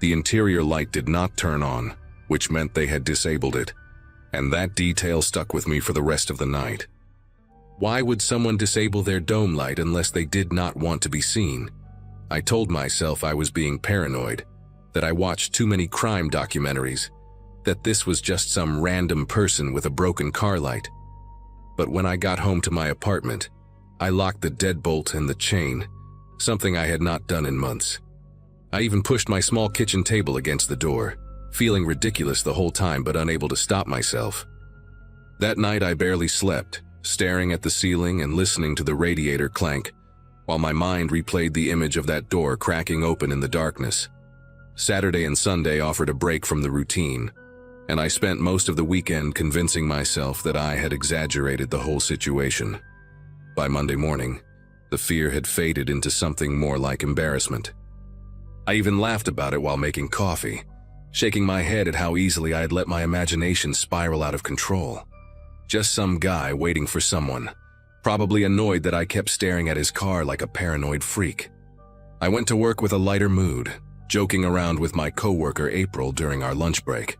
The interior light did not turn on, which meant they had disabled it, and that detail stuck with me for the rest of the night. Why would someone disable their dome light unless they did not want to be seen? I told myself I was being paranoid, that I watched too many crime documentaries, that this was just some random person with a broken car light. But when I got home to my apartment, I locked the deadbolt and the chain, something I had not done in months. I even pushed my small kitchen table against the door, feeling ridiculous the whole time but unable to stop myself. That night I barely slept, staring at the ceiling and listening to the radiator clank, while my mind replayed the image of that door cracking open in the darkness. Saturday and Sunday offered a break from the routine, and I spent most of the weekend convincing myself that I had exaggerated the whole situation. By Monday morning, the fear had faded into something more like embarrassment. I even laughed about it while making coffee, shaking my head at how easily I had let my imagination spiral out of control. Just some guy waiting for someone, probably annoyed that I kept staring at his car like a paranoid freak. I went to work with a lighter mood, joking around with my coworker April during our lunch break,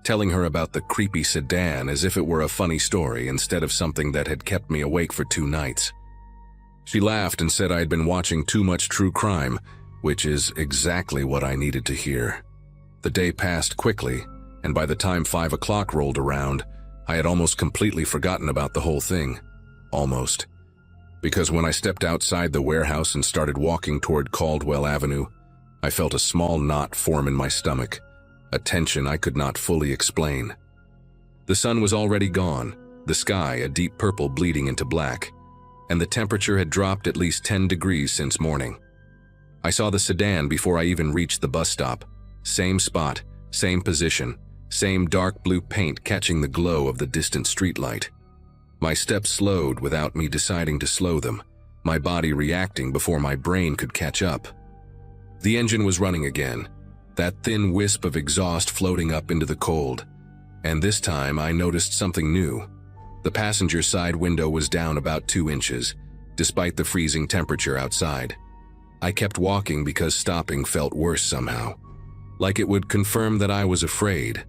telling her about the creepy sedan as if it were a funny story instead of something that had kept me awake for 2 nights. She laughed and said I had been watching too much true crime, which is exactly what I needed to hear. The day passed quickly, and by the time 5 o'clock rolled around, I had almost completely forgotten about the whole thing. Almost. Because when I stepped outside the warehouse and started walking toward Caldwell Avenue, I felt a small knot form in my stomach, a tension I could not fully explain. The sun was already gone, the sky a deep purple bleeding into black, and the temperature had dropped at least 10 degrees since morning. I saw the sedan before I even reached the bus stop. Same spot, same position, same dark blue paint catching the glow of the distant streetlight. My steps slowed without me deciding to slow them, my body reacting before my brain could catch up. The engine was running again, that thin wisp of exhaust floating up into the cold, and this time I noticed something new. The passenger side window was down about 2 inches, despite the freezing temperature outside. I kept walking because stopping felt worse somehow, like it would confirm that I was afraid,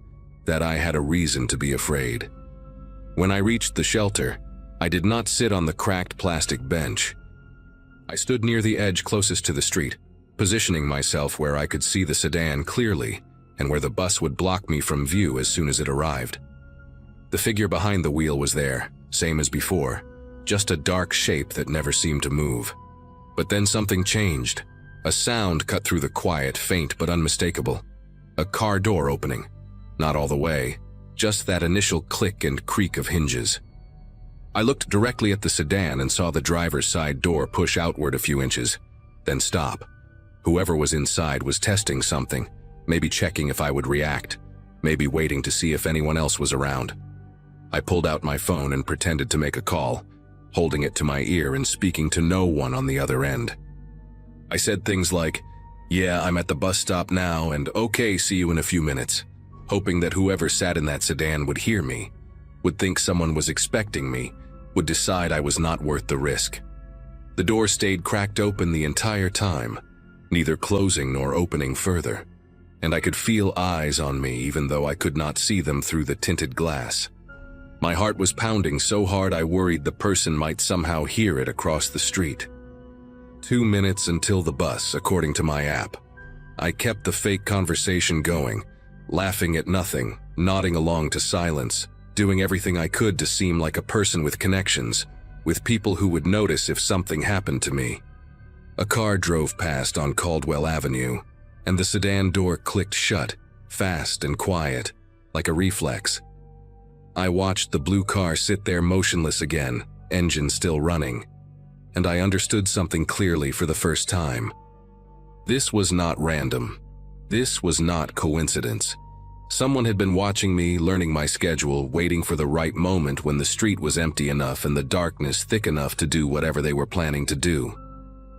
that I had a reason to be afraid. When I reached the shelter, I did not sit on the cracked plastic bench. I stood near the edge closest to the street, positioning myself where I could see the sedan clearly and where the bus would block me from view as soon as it arrived. The figure behind the wheel was there, same as before, just a dark shape that never seemed to move. But then something changed. A sound cut through the quiet, faint but unmistakable. A car door opening. Not all the way, just that initial click and creak of hinges. I looked directly at the sedan and saw the driver's side door push outward a few inches, then stop. Whoever was inside was testing something, maybe checking if I would react, maybe waiting to see if anyone else was around. I pulled out my phone and pretended to make a call, holding it to my ear and speaking to no one on the other end. I said things like, "Yeah, I'm at the bus stop now, and okay, see you in a few minutes," hoping that whoever sat in that sedan would hear me, would think someone was expecting me, would decide I was not worth the risk. The door stayed cracked open the entire time, neither closing nor opening further, and I could feel eyes on me even though I could not see them through the tinted glass. My heart was pounding so hard I worried the person might somehow hear it across the street. 2 minutes until the bus, according to my app. I kept the fake conversation going, laughing at nothing, nodding along to silence, doing everything I could to seem like a person with connections, with people who would notice if something happened to me. A car drove past on Caldwell Avenue, and the sedan door clicked shut, fast and quiet, like a reflex. I watched the blue car sit there motionless again, engine still running, and I understood something clearly for the first time. This was not random. This was not coincidence. Someone had been watching me, learning my schedule, waiting for the right moment when the street was empty enough and the darkness thick enough to do whatever they were planning to do.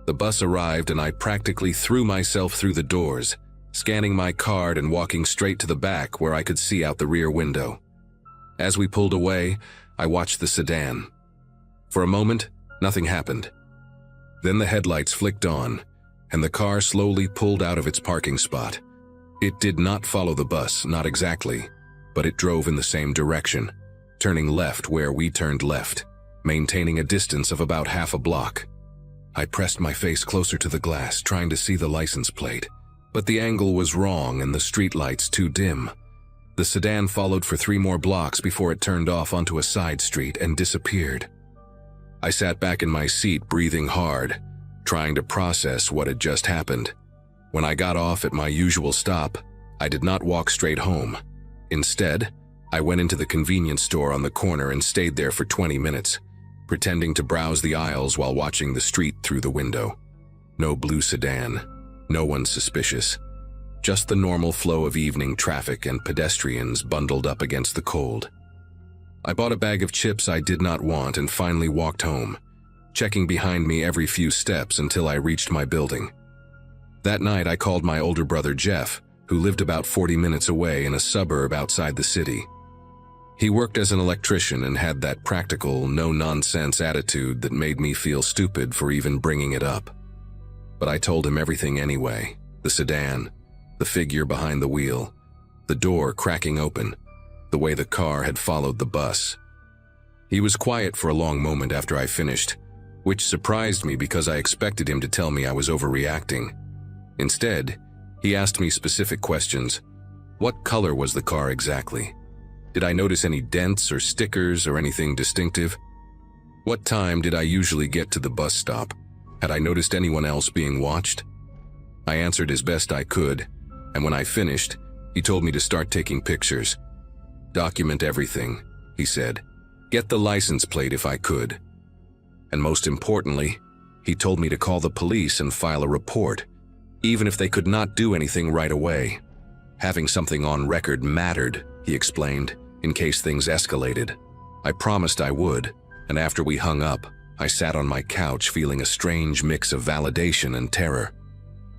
The bus arrived and I practically threw myself through the doors, scanning my card and walking straight to the back where I could see out the rear window. As we pulled away, I watched the sedan. For a moment, nothing happened. Then the headlights flicked on, and the car slowly pulled out of its parking spot. It did not follow the bus, not exactly, but it drove in the same direction, turning left where we turned left, maintaining a distance of about half a block. I pressed my face closer to the glass, trying to see the license plate, but the angle was wrong and the streetlights too dim. The sedan followed for 3 more blocks before it turned off onto a side street and disappeared. I sat back in my seat, breathing hard, trying to process what had just happened. When I got off at my usual stop, I did not walk straight home. Instead, I went into the convenience store on the corner and stayed there for 20 minutes, pretending to browse the aisles while watching the street through the window. No blue sedan, no one suspicious. Just the normal flow of evening traffic and pedestrians bundled up against the cold. I bought a bag of chips I did not want and finally walked home, checking behind me every few steps until I reached my building. That night I called my older brother Jeff, who lived about 40 minutes away in a suburb outside the city. He worked as an electrician and had that practical, no-nonsense attitude that made me feel stupid for even bringing it up. But I told him everything anyway: the sedan, the figure behind the wheel, the door cracking open, the way the car had followed the bus. He was quiet for a long moment after I finished, which surprised me because I expected him to tell me I was overreacting. Instead, he asked me specific questions. What color was the car exactly? Did I notice any dents or stickers or anything distinctive? What time did I usually get to the bus stop? Had I noticed anyone else being watched? I answered as best I could, and when I finished, he told me to start taking pictures. Document everything, he said. Get the license plate if I could. And most importantly, he told me to call the police and file a report, even if they could not do anything right away. Having something on record mattered, he explained, in case things escalated. I promised I would, and after we hung up, I sat on my couch feeling a strange mix of validation and terror.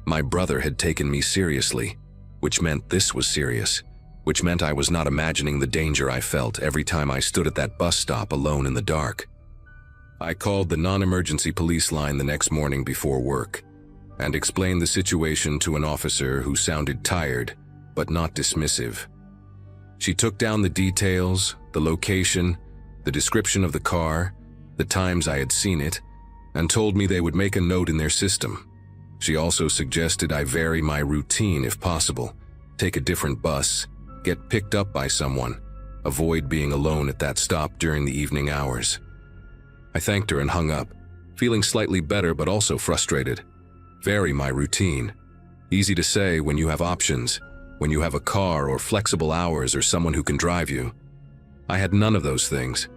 My brother had taken me seriously, which meant this was serious, which meant I was not imagining the danger I felt every time I stood at that bus stop alone in the dark. I called the non-emergency police line the next morning before work and explained the situation to an officer who sounded tired but not dismissive. She took down the details, the location, the description of the car, the times I had seen it, and told me they would make a note in their system. She also suggested I vary my routine if possible, take a different bus, get picked up by someone, avoid being alone at that stop during the evening hours. I thanked her and hung up, feeling slightly better but also frustrated. Vary my routine. Easy to say when you have options, when you have a car or flexible hours or someone who can drive you. I had none of those things.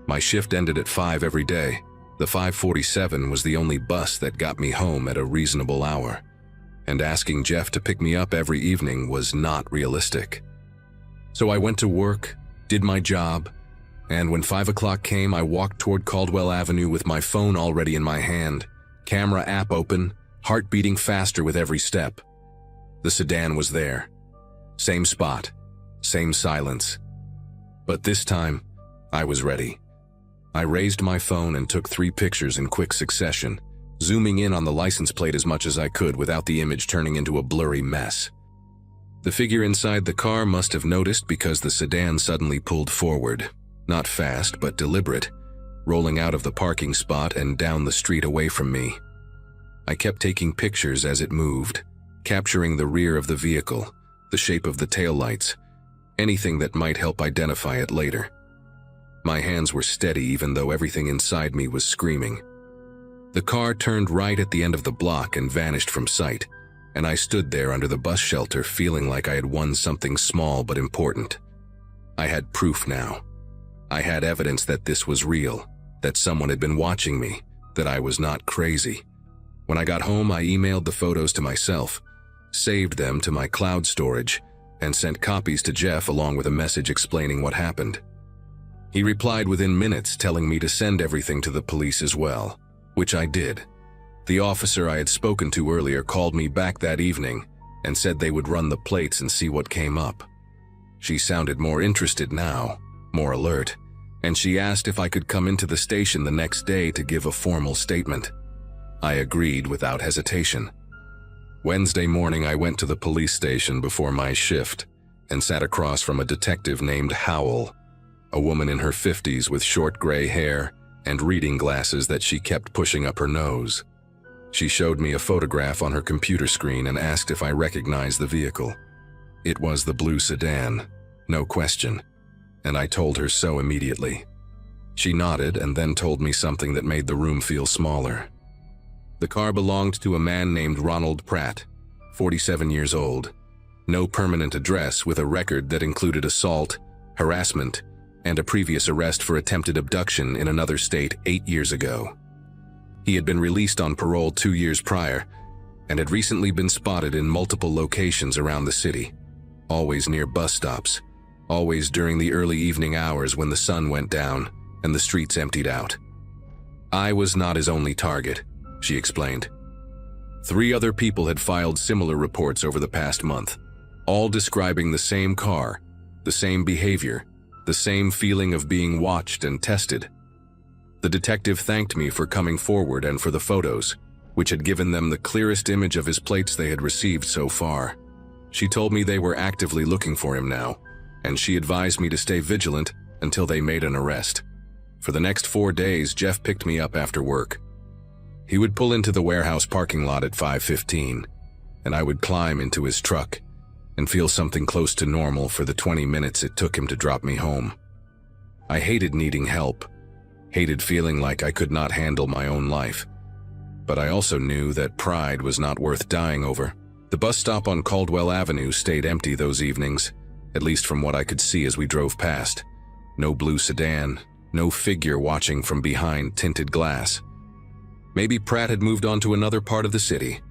My shift ended at 5 every day. The 5:47 was the only bus that got me home at a reasonable hour, and asking Jeff to pick me up every evening was not realistic. So I went to work, did my job, and when 5 o'clock came, I walked toward Caldwell Avenue with my phone already in my hand, camera app open, heart beating faster with every step. The sedan was there. Same spot, same silence. But this time, I was ready. I raised my phone and took 3 pictures in quick succession, zooming in on the license plate as much as I could without the image turning into a blurry mess. The figure inside the car must have noticed because the sedan suddenly pulled forward, not fast but deliberate, rolling out of the parking spot and down the street away from me. I kept taking pictures as it moved, capturing the rear of the vehicle, the shape of the taillights, anything that might help identify it later. My hands were steady even though everything inside me was screaming. The car turned right at the end of the block and vanished from sight, and I stood there under the bus shelter feeling like I had won something small but important. I had proof now. I had evidence that this was real, that someone had been watching me, that I was not crazy. When I got home, I emailed the photos to myself, saved them to my cloud storage, and sent copies to Jeff along with a message explaining what happened. He replied within minutes telling me to send everything to the police as well, which I did. The officer I had spoken to earlier called me back that evening and said they would run the plates and see what came up. She sounded more interested now, more alert, and she asked if I could come into the station the next day to give a formal statement. I agreed without hesitation. Wednesday morning, I went to the police station before my shift and sat across from a detective named Howell, a woman in her 50s with short gray hair and reading glasses that she kept pushing up her nose. She showed me a photograph on her computer screen and asked if I recognized the vehicle. It was the blue sedan, no question, and I told her so immediately. She nodded and then told me something that made the room feel smaller. The car belonged to a man named Ronald Pratt, 47 years old, no permanent address with a record that included assault, harassment, and a previous arrest for attempted abduction in another state 8 years ago. He had been released on parole 2 years prior and had recently been spotted in multiple locations around the city, always near bus stops, always during the early evening hours when the sun went down and the streets emptied out. I was not his only target, she explained. 3 other people had filed similar reports over the past month, all describing the same car, the same behavior, the same feeling of being watched and tested. The detective thanked me for coming forward and for the photos, which had given them the clearest image of his plates they had received so far. She told me they were actively looking for him now, and she advised me to stay vigilant until they made an arrest. For the next 4 days, Jeff picked me up after work. He would pull into the warehouse parking lot at 5:15, and I would climb into his truck and feel something close to normal for the 20 minutes it took him to drop me home. I hated needing help, hated feeling like I could not handle my own life, but I also knew that pride was not worth dying over. The bus stop on Caldwell Avenue stayed empty those evenings, at least from what I could see as we drove past. No blue sedan, no figure watching from behind tinted glass. Maybe Pratt had moved on to another part of the city.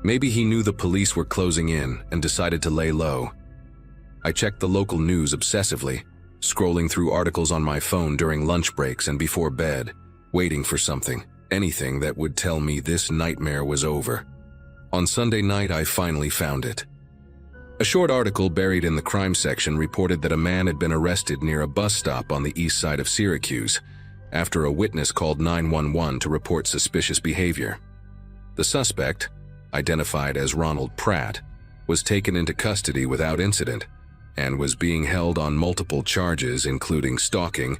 Maybe he knew the police were closing in and decided to lay low. I checked the local news obsessively, scrolling through articles on my phone during lunch breaks and before bed, waiting for something, anything that would tell me this nightmare was over. On Sunday night, I finally found it. A short article buried in the crime section reported that a man had been arrested near a bus stop on the east side of Syracuse after a witness called 911 to report suspicious behavior. The suspect, identified as Ronald Pratt, was taken into custody without incident and was being held on multiple charges including stalking,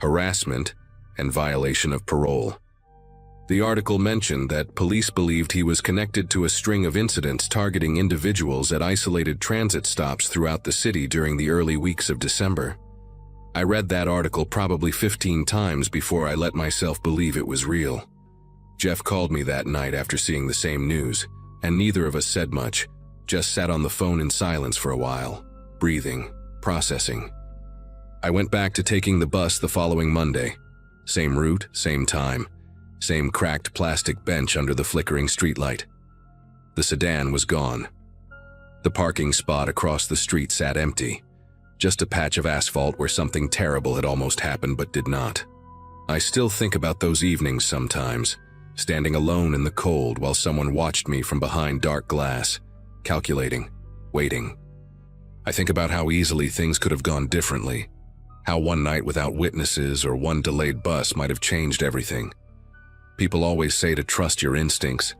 harassment, and violation of parole. The article mentioned that police believed he was connected to a string of incidents targeting individuals at isolated transit stops throughout the city during the early weeks of December. I read that article probably 15 times before I let myself believe it was real. Jeff called me that night after seeing the same news, and neither of us said much, just sat on the phone in silence for a while, breathing, processing. I went back to taking the bus the following Monday. Same route, same time, same cracked plastic bench under the flickering streetlight. The sedan was gone. The parking spot across the street sat empty, just a patch of asphalt where something terrible had almost happened but did not. I still think about those evenings sometimes, standing alone in the cold while someone watched me from behind dark glass, calculating, waiting. I think about how easily things could have gone differently, how one night without witnesses or one delayed bus might have changed everything. People always say to trust your instincts,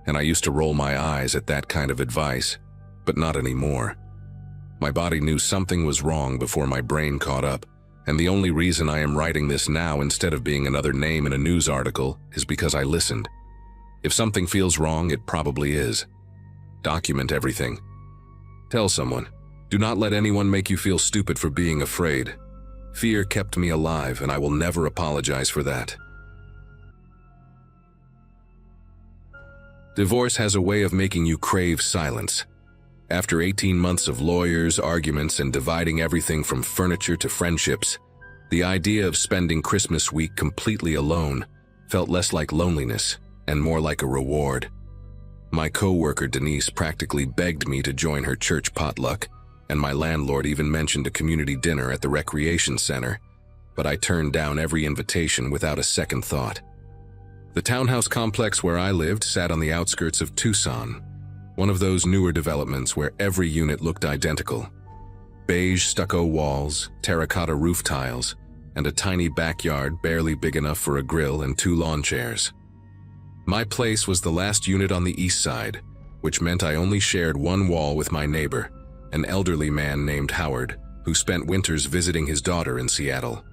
and I used to roll my eyes at that kind of advice, but not anymore. My body knew something was wrong before my brain caught up, and the only reason I am writing this now instead of being another name in a news article is because I listened. If something feels wrong, it probably is. Document everything. Tell someone. Do not let anyone make you feel stupid for being afraid. Fear kept me alive, and I will never apologize for that. Divorce has a way of making you crave silence. After 18 months of lawyers, arguments, and dividing everything from furniture to friendships, the idea of spending Christmas week completely alone felt less like loneliness and more like a reward. My co-worker Denise practically begged me to join her church potluck, and my landlord even mentioned a community dinner at the recreation center, but I turned down every invitation without a second thought. The townhouse complex where I lived sat on the outskirts of Tucson, one of those newer developments where every unit looked identical. Beige stucco walls, terracotta roof tiles, and a tiny backyard barely big enough for a grill and 2 lawn chairs. My place was the last unit on the east side, which meant I only shared one wall with my neighbor, an elderly man named Howard, who spent winters visiting his daughter in Seattle.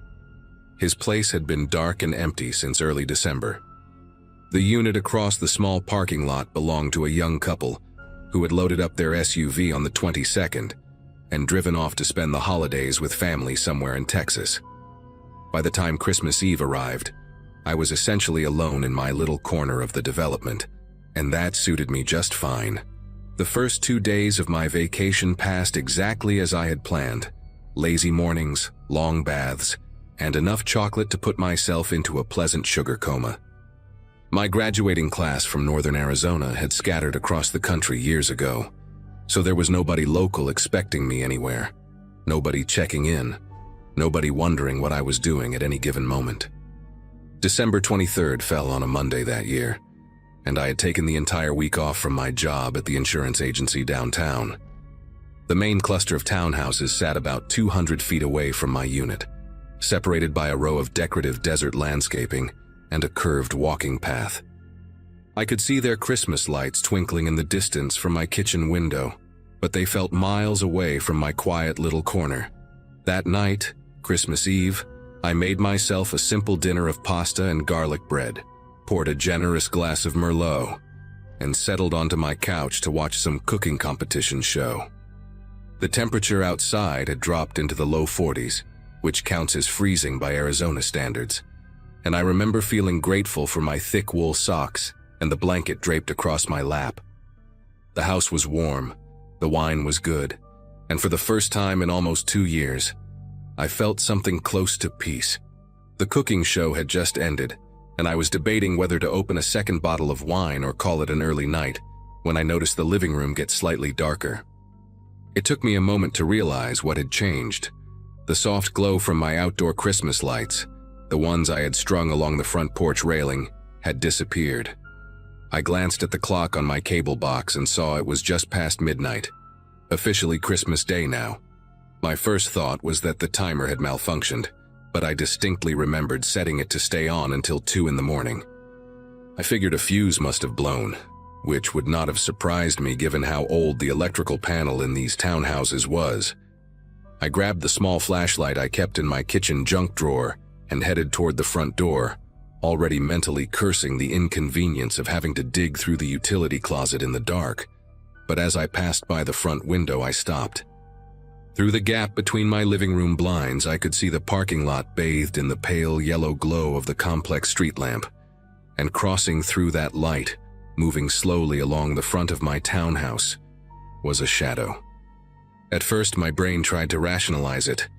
His place had been dark and empty since early December. The unit across the small parking lot belonged to a young couple who had loaded up their SUV on the 22nd and driven off to spend the holidays with family somewhere in Texas. By the time Christmas Eve arrived, I was essentially alone in my little corner of the development, and that suited me just fine. The first 2 days of my vacation passed exactly as I had planned. Lazy mornings, long baths, and enough chocolate to put myself into a pleasant sugar coma. My graduating class from northern Arizona had scattered across the country years ago, so there was nobody local expecting me anywhere, nobody checking in, nobody wondering what I was doing at any given moment. December 23rd fell on a Monday that year, and I had taken the entire week off from my job at the insurance agency downtown. The main cluster of townhouses sat about 200 feet away from my unit, separated by a row of decorative desert landscaping and a curved walking path. I could see their Christmas lights twinkling in the distance from my kitchen window, but they felt miles away from my quiet little corner. That night, Christmas Eve, I made myself a simple dinner of pasta and garlic bread, poured a generous glass of Merlot, and settled onto my couch to watch some cooking competition show. The temperature outside had dropped into the low 40s, which counts as freezing by Arizona standards, and I remember feeling grateful for my thick wool socks and the blanket draped across my lap. The house was warm, the wine was good, and for the first time in almost 2 years, I felt something close to peace. The cooking show had just ended, and I was debating whether to open a second bottle of wine or call it an early night when I noticed the living room get slightly darker. It took me a moment to realize what had changed. The soft glow from my outdoor Christmas lights, the ones I had strung along the front porch railing, had disappeared. I glanced at the clock on my cable box and saw it was just past midnight. Officially Christmas Day now. My first thought was that the timer had malfunctioned, but I distinctly remembered setting it to stay on until 2 in the morning. I figured a fuse must have blown, which would not have surprised me given how old the electrical panel in these townhouses was. I grabbed the small flashlight I kept in my kitchen junk drawer and headed toward the front door, already mentally cursing the inconvenience of having to dig through the utility closet in the dark. But as I passed by the front window, I stopped. Through the gap between my living room blinds, I could see the parking lot bathed in the pale yellow glow of the complex street lamp, and crossing through that light, moving slowly along the front of my townhouse, was a shadow. At first, my brain tried to rationalize it.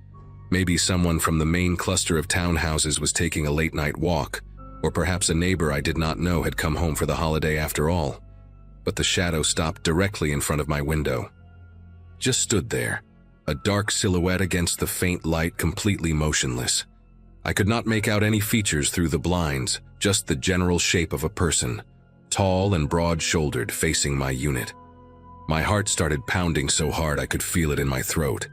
Maybe someone from the main cluster of townhouses was taking a late-night walk, or perhaps a neighbor I did not know had come home for the holiday after all. But the shadow stopped directly in front of my window. Just stood there, a dark silhouette against the faint light, completely motionless. I could not make out any features through the blinds, just the general shape of a person, tall and broad-shouldered, facing my unit. My heart started pounding so hard I could feel it in my throat.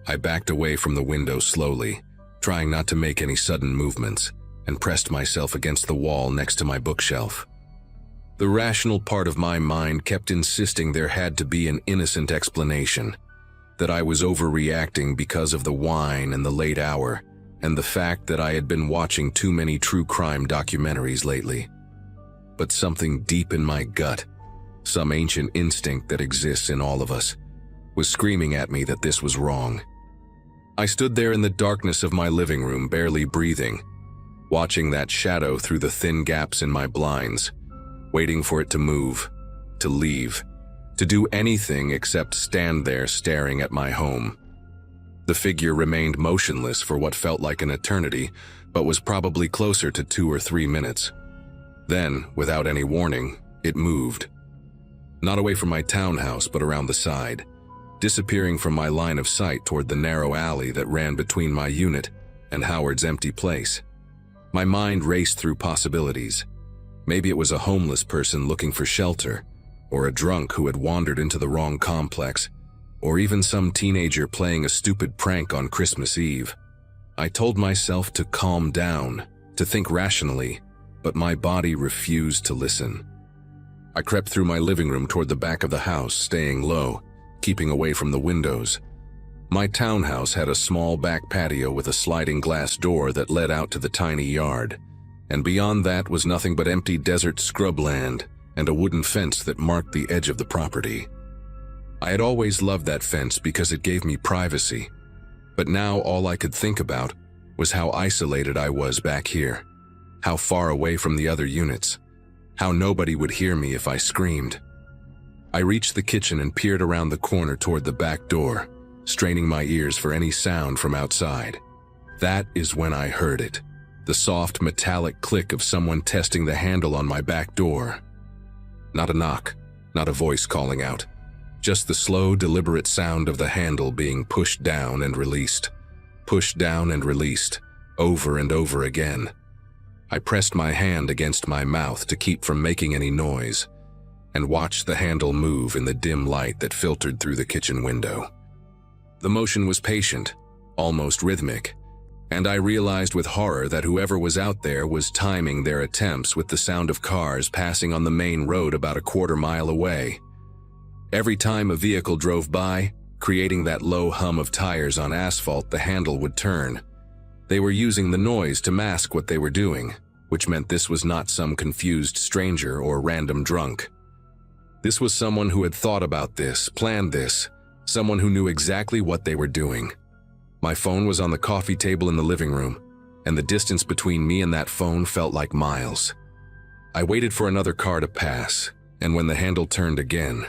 I backed away from the window slowly, trying not to make any sudden movements, and pressed myself against the wall next to my bookshelf. The rational part of my mind kept insisting there had to be an innocent explanation, that I was overreacting because of the wine and the late hour, and the fact that I had been watching too many true crime documentaries lately. But something deep in my gut, some ancient instinct that exists in all of us, was screaming at me that this was wrong. I stood there in the darkness of my living room, barely breathing, watching that shadow through the thin gaps in my blinds, waiting for it to move, to leave, to do anything except stand there staring at my home. The figure remained motionless for what felt like an eternity, but was probably closer to 2 or 3 minutes. Then, without any warning, it moved. Not away from my townhouse, but around the side, disappearing from my line of sight toward the narrow alley that ran between my unit and Howard's empty place. My mind raced through possibilities. Maybe it was a homeless person looking for shelter, or a drunk who had wandered into the wrong complex, or even some teenager playing a stupid prank on Christmas Eve. I told myself to calm down, to think rationally, but my body refused to listen. I crept through my living room toward the back of the house, staying low, keeping away from the windows. My townhouse had a small back patio with a sliding glass door that led out to the tiny yard, and beyond that was nothing but empty desert scrubland and a wooden fence that marked the edge of the property. I had always loved that fence because it gave me privacy, but now all I could think about was how isolated I was back here, how far away from the other units, how nobody would hear me if I screamed. I reached the kitchen and peered around the corner toward the back door, straining my ears for any sound from outside. That is when I heard it, the soft metallic click of someone testing the handle on my back door. Not a knock, not a voice calling out, just the slow, deliberate sound of the handle being pushed down and released, over and over again. I pressed my hand against my mouth to keep from making any noise, and watched the handle move in the dim light that filtered through the kitchen window. The motion was patient, almost rhythmic, and I realized with horror that whoever was out there was timing their attempts with the sound of cars passing on the main road about a quarter mile away. Every time a vehicle drove by, creating that low hum of tires on asphalt, the handle would turn. They were using the noise to mask what they were doing, which meant this was not some confused stranger or random drunk. This was someone who had thought about this, planned this, someone who knew exactly what they were doing. My phone was on the coffee table in the living room, and the distance between me and that phone felt like miles. I waited for another car to pass, and when the handle turned again,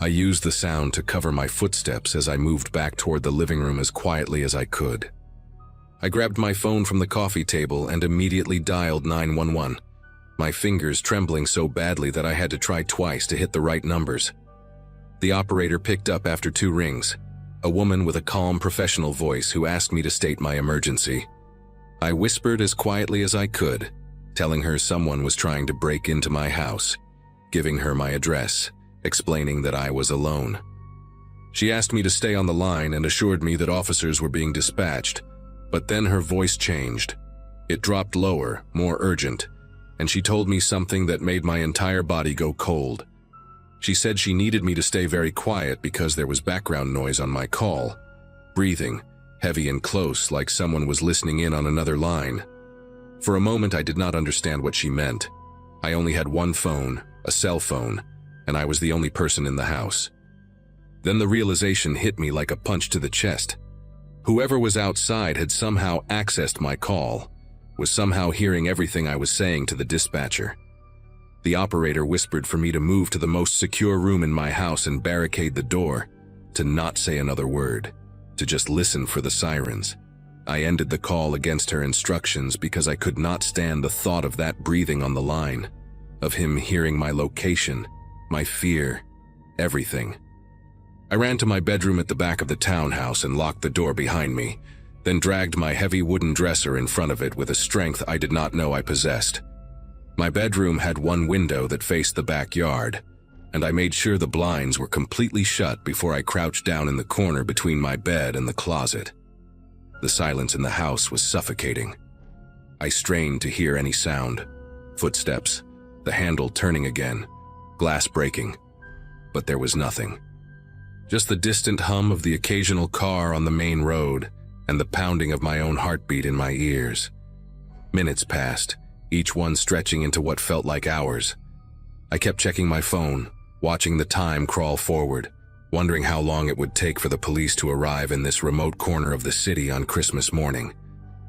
I used the sound to cover my footsteps as I moved back toward the living room as quietly as I could. I grabbed my phone from the coffee table and immediately dialed 911, my fingers trembling so badly that I had to try twice to hit the right numbers. The operator picked up after 2 rings, a woman with a calm, professional voice who asked me to state my emergency. I whispered as quietly as I could, telling her someone was trying to break into my house, giving her my address, explaining that I was alone. She asked me to stay on the line and assured me that officers were being dispatched, but then her voice changed. It dropped lower, more urgent, and she told me something that made my entire body go cold. She said she needed me to stay very quiet because there was background noise on my call, breathing, heavy and close, like someone was listening in on another line. For a moment, I did not understand what she meant. I only had one phone, a cell phone, and I was the only person in the house. Then the realization hit me like a punch to the chest. Whoever was outside had somehow accessed my call, was somehow hearing everything I was saying to the dispatcher. The operator whispered for me to move to the most secure room in my house and barricade the door, to not say another word, to just listen for the sirens. I ended the call against her instructions because I could not stand the thought of that breathing on the line, of him hearing my location, my fear, everything. I ran to my bedroom at the back of the townhouse and locked the door behind me, then dragged my heavy wooden dresser in front of it with a strength I did not know I possessed. My bedroom had one window that faced the backyard, and I made sure the blinds were completely shut before I crouched down in the corner between my bed and the closet. The silence in the house was suffocating. I strained to hear any sound, footsteps, the handle turning again, glass breaking, but there was nothing. Just the distant hum of the occasional car on the main road and the pounding of my own heartbeat in my ears. Minutes passed, each one stretching into what felt like hours. I kept checking my phone, watching the time crawl forward, wondering how long it would take for the police to arrive in this remote corner of the city on Christmas morning.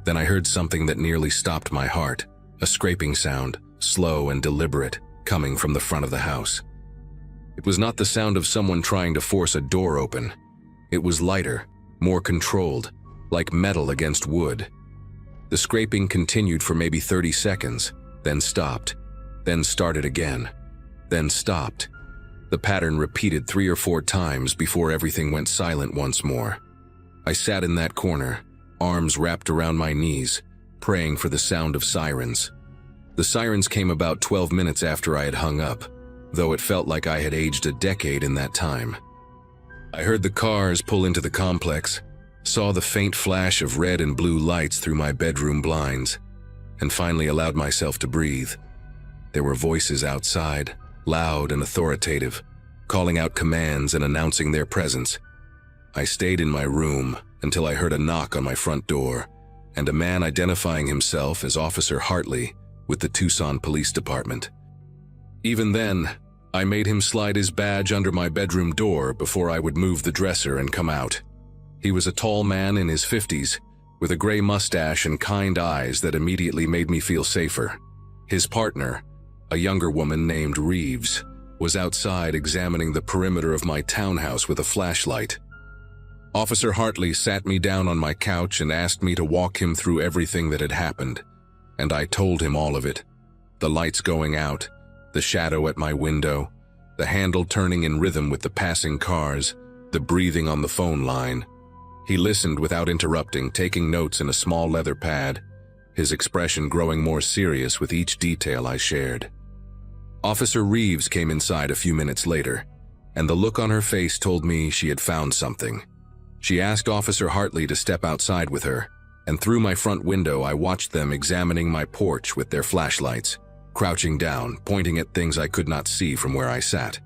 Then I heard something that nearly stopped my heart, a scraping sound, slow and deliberate, coming from the front of the house. It was not the sound of someone trying to force a door open. It was lighter, more controlled, like metal against wood. The scraping continued for maybe 30 seconds, then stopped, then started again, then stopped. The pattern repeated 3 or 4 times before everything went silent once more. I sat in that corner, arms wrapped around my knees, praying for the sound of sirens. The sirens came about 12 minutes after I had hung up, though it felt like I had aged a decade in that time. I heard the cars pull into the complex, saw the faint flash of red and blue lights through my bedroom blinds, and finally allowed myself to breathe. There were voices outside, loud and authoritative, calling out commands and announcing their presence. I stayed in my room until I heard a knock on my front door, and a man identifying himself as Officer Hartley with the Tucson Police Department. Even then, I made him slide his badge under my bedroom door before I would move the dresser and come out. He was a tall man in his 50s, with a gray mustache and kind eyes that immediately made me feel safer. His partner, a younger woman named Reeves, was outside examining the perimeter of my townhouse with a flashlight. Officer Hartley sat me down on my couch and asked me to walk him through everything that had happened, and I told him all of it. The lights going out, the shadow at my window, the handle turning in rhythm with the passing cars, the breathing on the phone line. He listened without interrupting, taking notes in a small leather pad, his expression growing more serious with each detail I shared. Officer Reeves came inside a few minutes later, and the look on her face told me she had found something. She asked Officer Hartley to step outside with her, and through my front window I watched them examining my porch with their flashlights, crouching down, pointing at things I could not see from where I sat.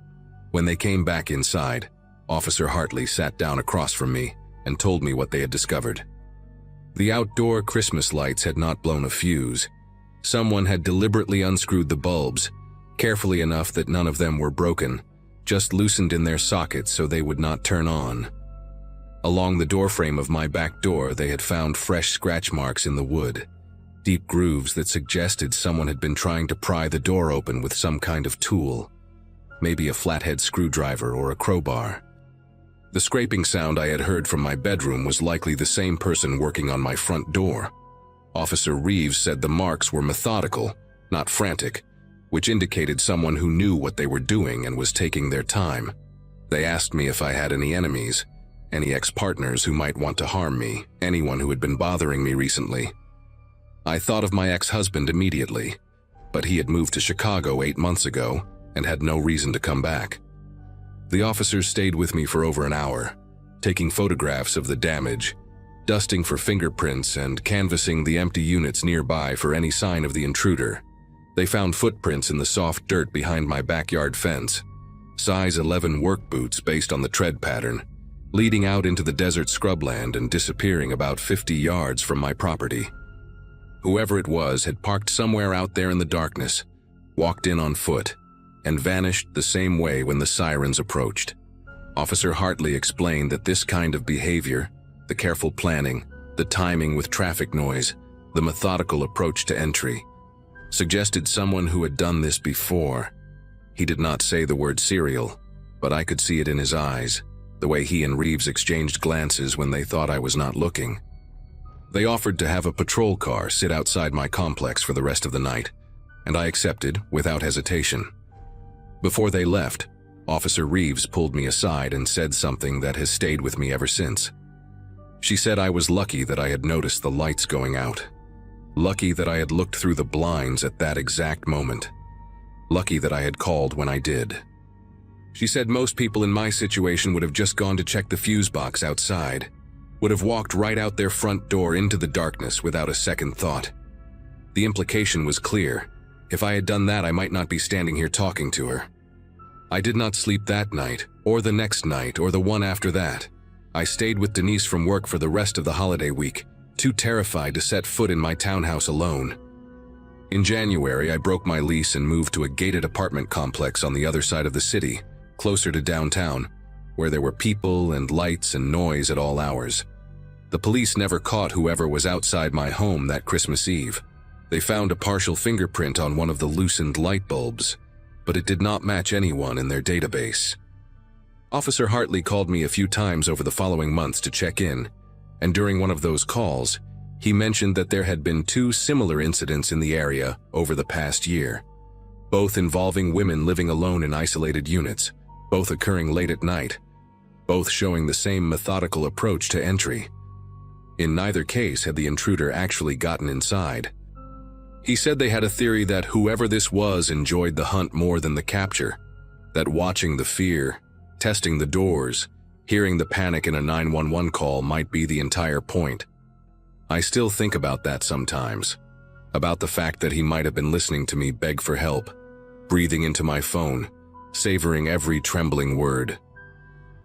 When they came back inside, Officer Hartley sat down across from me and told me what they had discovered. The outdoor Christmas lights had not blown a fuse. Someone had deliberately unscrewed the bulbs, carefully enough that none of them were broken, just loosened in their sockets so they would not turn on. Along the doorframe of my back door, they had found fresh scratch marks in the wood, deep grooves that suggested someone had been trying to pry the door open with some kind of tool, maybe a flathead screwdriver or a crowbar. The scraping sound I had heard from my bedroom was likely the same person working on my front door. Officer Reeves said the marks were methodical, not frantic, which indicated someone who knew what they were doing and was taking their time. They asked me if I had any enemies, any ex-partners who might want to harm me, anyone who had been bothering me recently. I thought of my ex-husband immediately, but he had moved to Chicago 8 months ago and had no reason to come back. The officers stayed with me for over an hour, taking photographs of the damage, dusting for fingerprints and canvassing the empty units nearby for any sign of the intruder. They found footprints in the soft dirt behind my backyard fence, size 11 work boots based on the tread pattern, leading out into the desert scrubland and disappearing about 50 yards from my property. Whoever it was had parked somewhere out there in the darkness, walked in on foot, and vanished the same way when the sirens approached. Officer Hartley explained that this kind of behavior, the careful planning, the timing with traffic noise, the methodical approach to entry, suggested someone who had done this before. He did not say the word serial, but I could see it in his eyes, the way he and Reeves exchanged glances when they thought I was not looking. They offered to have a patrol car sit outside my complex for the rest of the night, and I accepted without hesitation. Before they left, Officer Reeves pulled me aside and said something that has stayed with me ever since. She said I was lucky that I had noticed the lights going out. Lucky that I had looked through the blinds at that exact moment. Lucky that I had called when I did. She said most people in my situation would have just gone to check the fuse box outside, would have walked right out their front door into the darkness without a second thought. The implication was clear. If I had done that, I might not be standing here talking to her. I did not sleep that night, or the next night, or the one after that. I stayed with Denise from work for the rest of the holiday week, too terrified to set foot in my townhouse alone. In January, I broke my lease and moved to a gated apartment complex on the other side of the city, closer to downtown, where there were people and lights and noise at all hours. The police never caught whoever was outside my home that Christmas Eve. They found a partial fingerprint on one of the loosened light bulbs, but it did not match anyone in their database. Officer Hartley called me a few times over the following months to check in, and during one of those calls, he mentioned that there had been 2 similar incidents in the area over the past year, both involving women living alone in isolated units, both occurring late at night, both showing the same methodical approach to entry. In neither case had the intruder actually gotten inside. He said they had a theory that whoever this was enjoyed the hunt more than the capture, that watching the fear, testing the doors, hearing the panic in a 911 call might be the entire point. I still think about that sometimes, about the fact that he might have been listening to me beg for help, breathing into my phone, savoring every trembling word.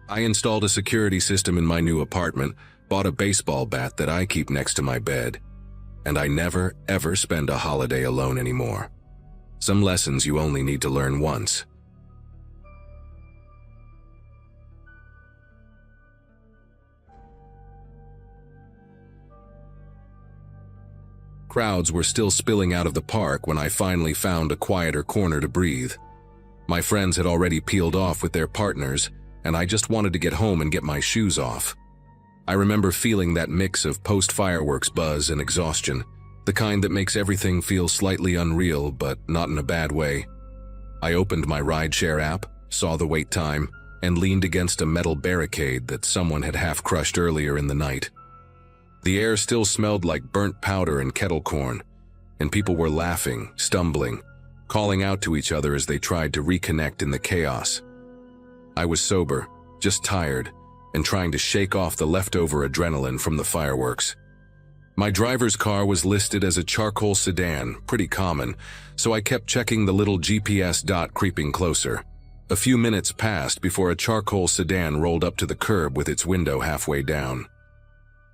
I installed a security system in my new apartment, bought a baseball bat that I keep next to my bed, and I never, ever spend a holiday alone anymore. Some lessons you only need to learn once. Crowds were still spilling out of the park when I finally found a quieter corner to breathe. My friends had already peeled off with their partners, and I just wanted to get home and get my shoes off. I remember feeling that mix of post-fireworks buzz and exhaustion, the kind that makes everything feel slightly unreal, but not in a bad way. I opened my rideshare app, saw the wait time, and leaned against a metal barricade that someone had half-crushed earlier in the night. The air still smelled like burnt powder and kettle corn, and people were laughing, stumbling, calling out to each other as they tried to reconnect in the chaos. I was sober, just tired, and trying to shake off the leftover adrenaline from the fireworks. My driver's car was listed as a charcoal sedan, pretty common, so I kept checking the little GPS dot creeping closer. A few minutes passed before a charcoal sedan rolled up to the curb with its window halfway down.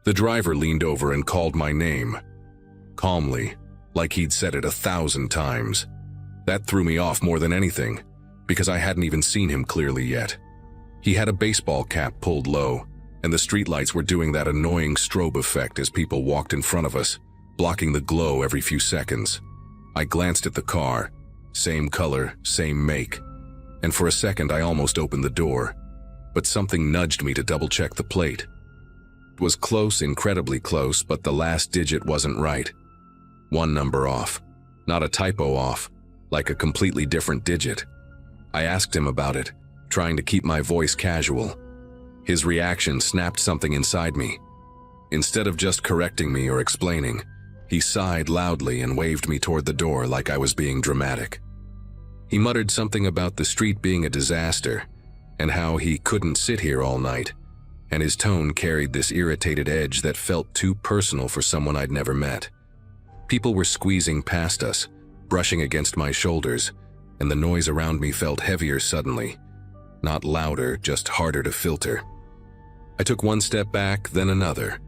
The driver leaned over and called my name, calmly, like he'd said it 1,000 times. That threw me off more than anything, because I hadn't even seen him clearly yet. He had a baseball cap pulled low, and the streetlights were doing that annoying strobe effect as people walked in front of us, blocking the glow every few seconds. I glanced at the car, same color, same make, and for a second I almost opened the door, but something nudged me to double-check the plate. It was close, incredibly close, but the last digit wasn't right. 1 number off, not a typo off, like a completely different digit. I asked him about it, trying to keep my voice casual. His reaction snapped something inside me. Instead of just correcting me or explaining, he sighed loudly and waved me toward the door like I was being dramatic. He muttered something about the street being a disaster and how he couldn't sit here all night, and his tone carried this irritated edge that felt too personal for someone I'd never met. People were squeezing past us, brushing against my shoulders, and the noise around me felt heavier suddenly. Not louder, just harder to filter. I took one step back, then another,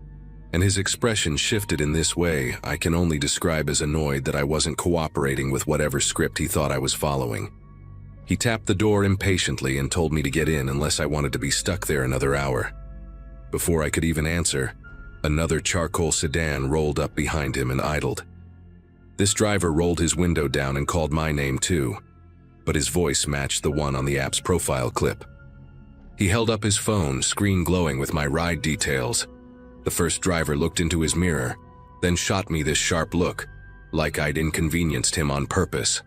and his expression shifted in this way I can only describe as annoyed that I wasn't cooperating with whatever script he thought I was following. He tapped the door impatiently and told me to get in unless I wanted to be stuck there another hour. Before I could even answer, another charcoal sedan rolled up behind him and idled. This driver rolled his window down and called my name too, but his voice matched the one on the app's profile clip. He held up his phone, screen glowing with my ride details. The first driver looked into his mirror, then shot me this sharp look, like I'd inconvenienced him on purpose.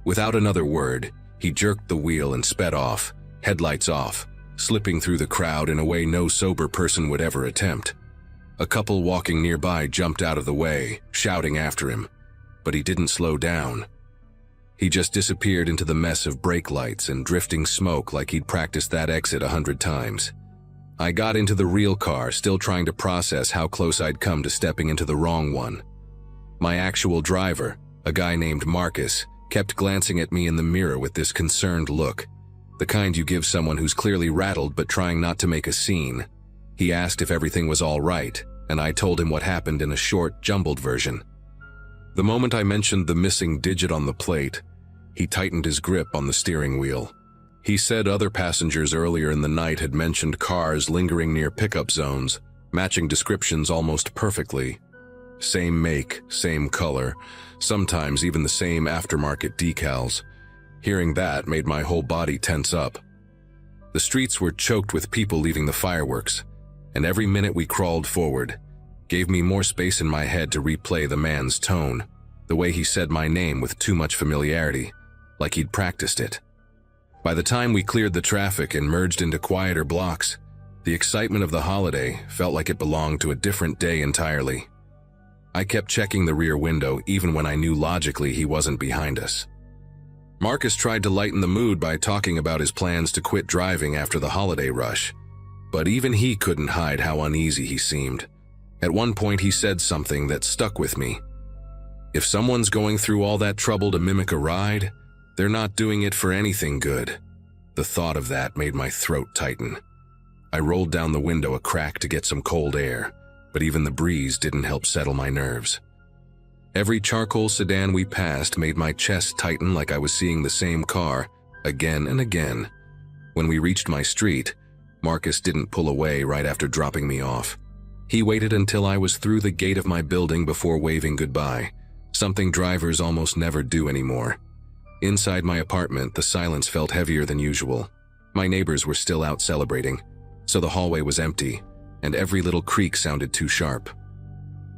Without another word, he jerked the wheel and sped off, headlights off, slipping through the crowd in a way no sober person would ever attempt. A couple walking nearby jumped out of the way, shouting after him, but he didn't slow down. He just disappeared into the mess of brake lights and drifting smoke like he'd practiced that exit 100 times. I got into the real car, still trying to process how close I'd come to stepping into the wrong one. My actual driver, a guy named Marcus, kept glancing at me in the mirror with this concerned look, the kind you give someone who's clearly rattled but trying not to make a scene. He asked if everything was all right, and I told him what happened in a short, jumbled version. The moment I mentioned the missing digit on the plate, he tightened his grip on the steering wheel. He said other passengers earlier in the night had mentioned cars lingering near pickup zones, matching descriptions almost perfectly. Same make, same color, sometimes even the same aftermarket decals. Hearing that made my whole body tense up. The streets were choked with people leaving the fireworks, and every minute we crawled forward gave me more space in my head to replay the man's tone, the way he said my name with too much familiarity, like he'd practiced it. By the time we cleared the traffic and merged into quieter blocks, the excitement of the holiday felt like it belonged to a different day entirely. I kept checking the rear window even when I knew logically he wasn't behind us. Marcus tried to lighten the mood by talking about his plans to quit driving after the holiday rush, but even he couldn't hide how uneasy he seemed. At one point he said something that stuck with me. If someone's going through all that trouble to mimic a ride, they're not doing it for anything good. The thought of that made my throat tighten. I rolled down the window a crack to get some cold air, but even the breeze didn't help settle my nerves. Every charcoal sedan we passed made my chest tighten like I was seeing the same car again and again. When we reached my street, Marcus didn't pull away right after dropping me off. He waited until I was through the gate of my building before waving goodbye, something drivers almost never do anymore. Inside my apartment, the silence felt heavier than usual. My neighbors were still out celebrating, so the hallway was empty, and every little creak sounded too sharp.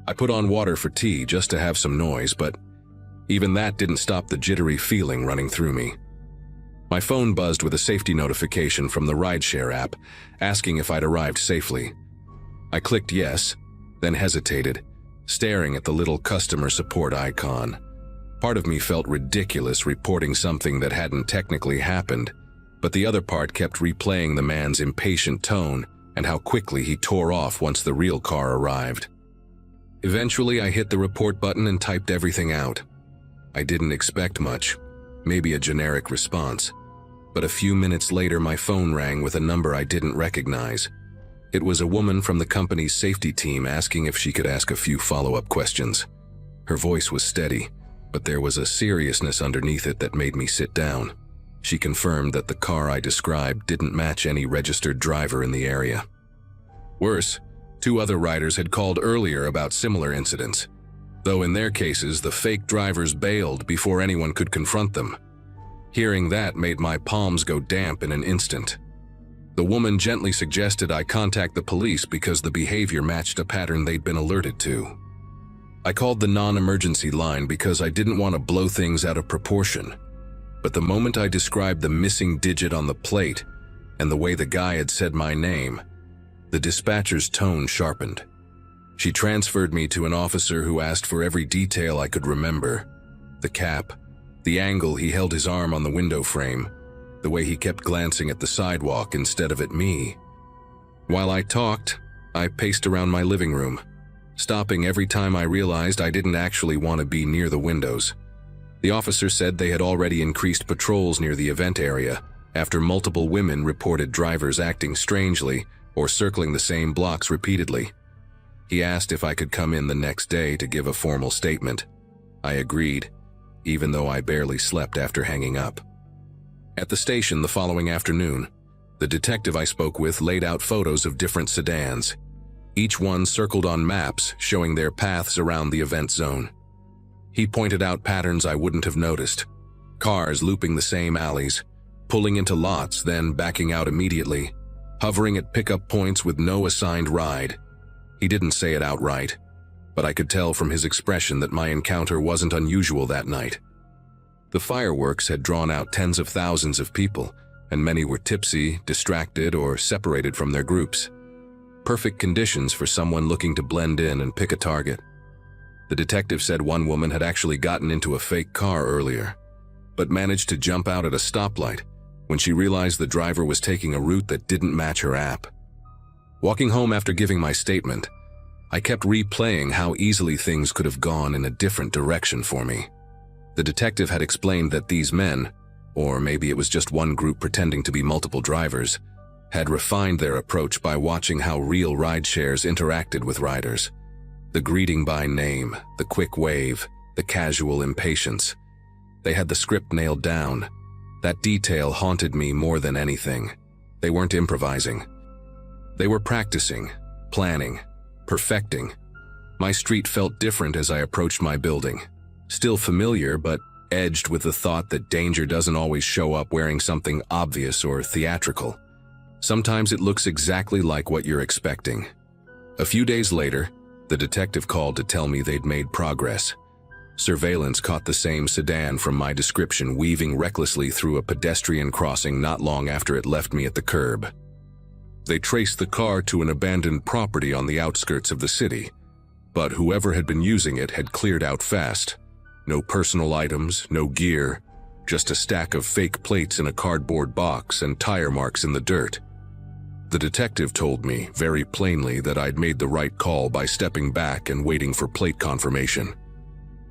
I put on water for tea just to have some noise, but even that didn't stop the jittery feeling running through me. My phone buzzed with a safety notification from the rideshare app, asking if I'd arrived safely. I clicked yes, then hesitated, staring at the little customer support icon. Part of me felt ridiculous reporting something that hadn't technically happened, but the other part kept replaying the man's impatient tone and how quickly he tore off once the real car arrived. Eventually, I hit the report button and typed everything out. I didn't expect much, maybe a generic response, but a few minutes later my phone rang with a number I didn't recognize. It was a woman from the company's safety team asking if she could ask a few follow-up questions. Her voice was steady, but there was a seriousness underneath it that made me sit down. She confirmed that the car I described didn't match any registered driver in the area. Worse, 2 other riders had called earlier about similar incidents, though in their cases the fake drivers bailed before anyone could confront them. Hearing that made my palms go damp in an instant. The woman gently suggested I contact the police because the behavior matched a pattern they'd been alerted to. I called the non-emergency line because I didn't want to blow things out of proportion. But the moment I described the missing digit on the plate and the way the guy had said my name, the dispatcher's tone sharpened. She transferred me to an officer who asked for every detail I could remember. The cap, the angle he held his arm on the window frame, the way he kept glancing at the sidewalk instead of at me. While I talked, I paced around my living room, stopping every time I realized I didn't actually want to be near the windows. The officer said they had already increased patrols near the event area after multiple women reported drivers acting strangely or circling the same blocks repeatedly. He asked if I could come in the next day to give a formal statement. I agreed, even though I barely slept after hanging up. At the station the following afternoon, the detective I spoke with laid out photos of different sedans, each one circled on maps showing their paths around the event zone. He pointed out patterns I wouldn't have noticed. Cars looping the same alleys, pulling into lots, then backing out immediately, hovering at pickup points with no assigned ride. He didn't say it outright, but I could tell from his expression that my encounter wasn't unusual that night. The fireworks had drawn out tens of thousands of people, and many were tipsy, distracted, or separated from their groups. Perfect conditions for someone looking to blend in and pick a target. The detective said one woman had actually gotten into a fake car earlier, but managed to jump out at a stoplight when she realized the driver was taking a route that didn't match her app. Walking home after giving my statement, I kept replaying how easily things could have gone in a different direction for me. The detective had explained that these men, or maybe it was just one group pretending to be multiple drivers, had refined their approach by watching how real rideshares interacted with riders. The greeting by name, the quick wave, the casual impatience. They had the script nailed down. That detail haunted me more than anything. They weren't improvising. They were practicing, planning, perfecting. My street felt different as I approached my building. Still familiar, but edged with the thought that danger doesn't always show up wearing something obvious or theatrical. Sometimes it looks exactly like what you're expecting. A few days later, the detective called to tell me they'd made progress. Surveillance caught the same sedan from my description weaving recklessly through a pedestrian crossing not long after it left me at the curb. They traced the car to an abandoned property on the outskirts of the city, but whoever had been using it had cleared out fast. No personal items, no gear, just a stack of fake plates in a cardboard box and tire marks in the dirt. The detective told me very plainly that I'd made the right call by stepping back and waiting for plate confirmation.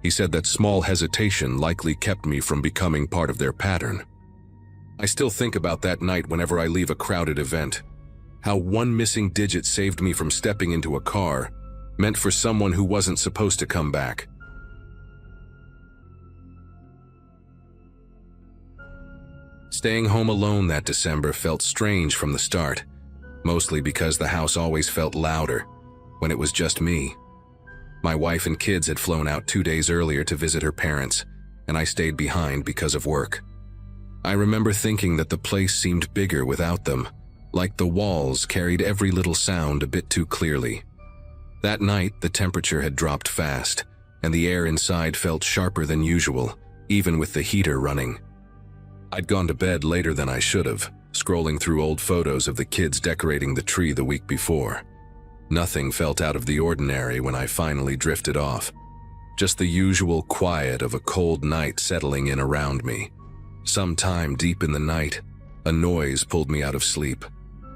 He said that small hesitation likely kept me from becoming part of their pattern. I still think about that night whenever I leave a crowded event. How one missing digit saved me from stepping into a car, meant for someone who wasn't supposed to come back. Staying home alone that December felt strange from the start, mostly because the house always felt louder when it was just me. My wife and kids had flown out 2 days earlier to visit her parents, and I stayed behind because of work. I remember thinking that the place seemed bigger without them, like the walls carried every little sound a bit too clearly. That night, the temperature had dropped fast, and the air inside felt sharper than usual, even with the heater running. I'd gone to bed later than I should have, scrolling through old photos of the kids decorating the tree the week before. Nothing felt out of the ordinary when I finally drifted off. Just the usual quiet of a cold night settling in around me. Sometime deep in the night, a noise pulled me out of sleep.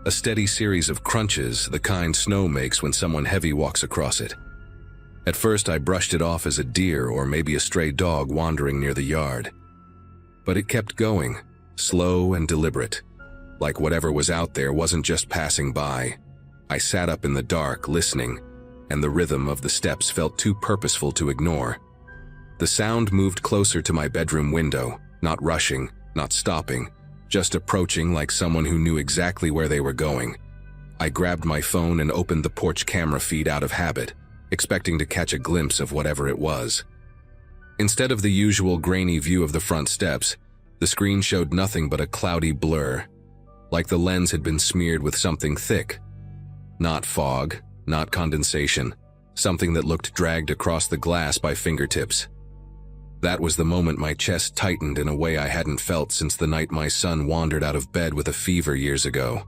A steady series of crunches, the kind snow makes when someone heavy walks across it. At first I brushed it off as a deer or maybe a stray dog wandering near the yard. But it kept going, slow and deliberate, like whatever was out there wasn't just passing by. I sat up in the dark, listening, and the rhythm of the steps felt too purposeful to ignore. The sound moved closer to my bedroom window, not rushing, not stopping, just approaching like someone who knew exactly where they were going. I grabbed my phone and opened the porch camera feed out of habit, expecting to catch a glimpse of whatever it was. Instead of the usual grainy view of the front steps, the screen showed nothing but a cloudy blur, like the lens had been smeared with something thick. Not fog, not condensation, something that looked dragged across the glass by fingertips. That was the moment my chest tightened in a way I hadn't felt since the night my son wandered out of bed with a fever years ago.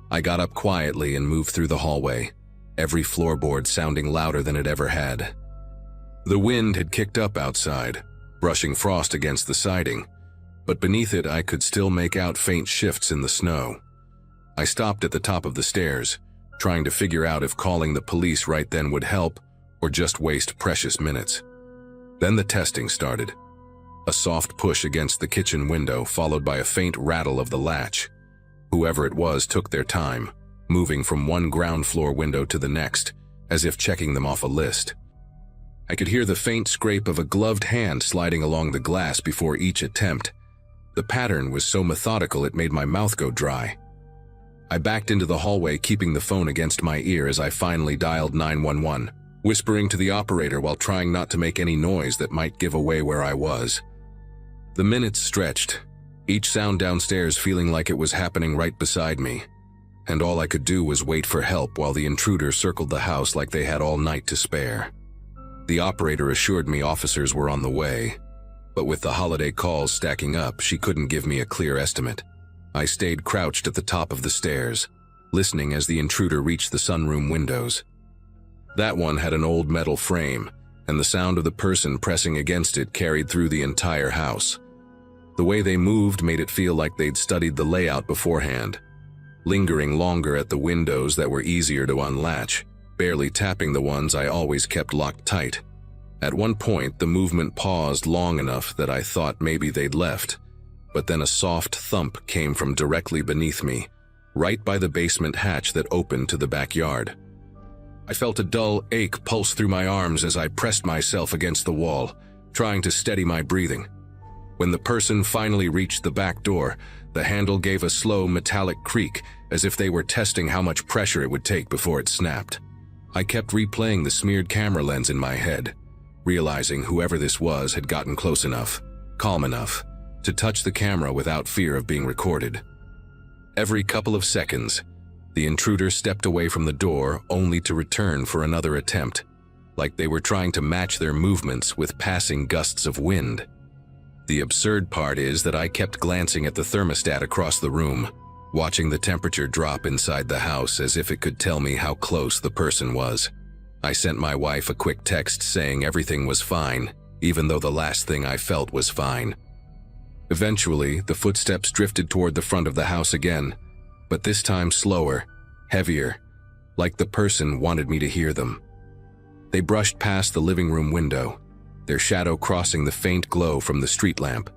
I got up quietly and moved through the hallway, every floorboard sounding louder than it ever had. The wind had kicked up outside, brushing frost against the siding, but beneath it I could still make out faint shifts in the snow. I stopped at the top of the stairs, trying to figure out if calling the police right then would help or just waste precious minutes. Then the testing started. A soft push against the kitchen window followed by a faint rattle of the latch. Whoever it was took their time, moving from one ground floor window to the next, as if checking them off a list. I could hear the faint scrape of a gloved hand sliding along the glass before each attempt. The pattern was so methodical it made my mouth go dry. I backed into the hallway, keeping the phone against my ear as I finally dialed 911, whispering to the operator while trying not to make any noise that might give away where I was. The minutes stretched, each sound downstairs feeling like it was happening right beside me, and all I could do was wait for help while the intruder circled the house like they had all night to spare. The operator assured me officers were on the way, but with the holiday calls stacking up, she couldn't give me a clear estimate. I stayed crouched at the top of the stairs, listening as the intruder reached the sunroom windows. That one had an old metal frame, and the sound of the person pressing against it carried through the entire house. The way they moved made it feel like they'd studied the layout beforehand, lingering longer at the windows that were easier to unlatch, barely tapping the ones I always kept locked tight. At one point, the movement paused long enough that I thought maybe they'd left, but then a soft thump came from directly beneath me, right by the basement hatch that opened to the backyard. I felt a dull ache pulse through my arms as I pressed myself against the wall, trying to steady my breathing. When the person finally reached the back door, the handle gave a slow metallic creak, as if they were testing how much pressure it would take before it snapped. I kept replaying the smeared camera lens in my head, realizing whoever this was had gotten close enough, calm enough, to touch the camera without fear of being recorded. Every couple of seconds, the intruder stepped away from the door only to return for another attempt, like they were trying to match their movements with passing gusts of wind. The absurd part is that I kept glancing at the thermostat across the room, watching the temperature drop inside the house as if it could tell me how close the person was. I sent my wife a quick text saying everything was fine, even though the last thing I felt was fine. Eventually, the footsteps drifted toward the front of the house again, but this time slower, heavier, like the person wanted me to hear them. They brushed past the living room window, their shadow crossing the faint glow from the street lamp.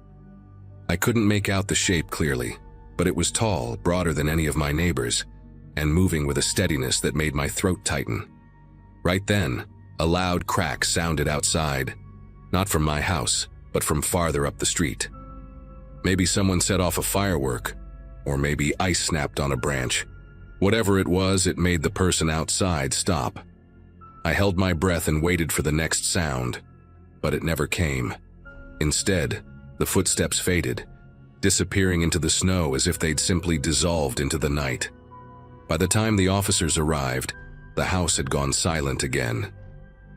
I couldn't make out the shape clearly, but it was tall, broader than any of my neighbors, and moving with a steadiness that made my throat tighten. Right then, a loud crack sounded outside, not from my house, but from farther up the street. Maybe someone set off a firework, or maybe ice snapped on a branch. Whatever it was, it made the person outside stop. I held my breath and waited for the next sound, but it never came. Instead, the footsteps faded, disappearing into the snow as if they'd simply dissolved into the night. By the time the officers arrived, the house had gone silent again.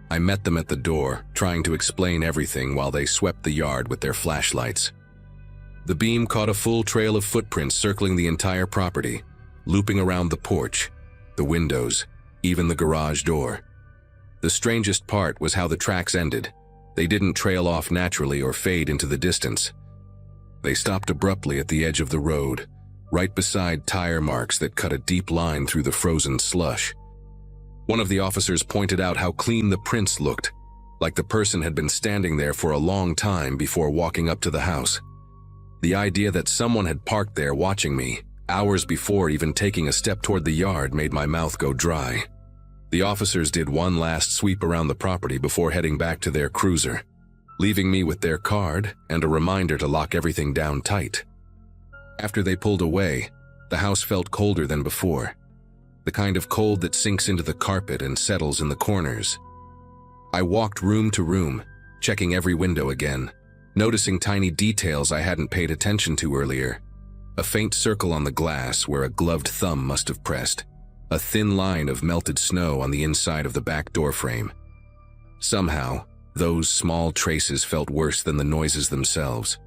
I met them at the door, trying to explain everything while they swept the yard with their flashlights. The beam caught a full trail of footprints circling the entire property, looping around the porch, the windows, even the garage door. The strangest part was how the tracks ended. They didn't trail off naturally or fade into the distance. They stopped abruptly at the edge of the road, right beside tire marks that cut a deep line through the frozen slush. One of the officers pointed out how clean the prints looked, like the person had been standing there for a long time before walking up to the house. The idea that someone had parked there watching me, hours before even taking a step toward the yard, made my mouth go dry. The officers did one last sweep around the property before heading back to their cruiser, leaving me with their card and a reminder to lock everything down tight. After they pulled away, the house felt colder than before, the kind of cold that sinks into the carpet and settles in the corners. I walked room to room, checking every window again, noticing tiny details I hadn't paid attention to earlier. A faint circle on the glass where a gloved thumb must have pressed, a thin line of melted snow on the inside of the back door frame. Somehow, those small traces felt worse than the noises themselves.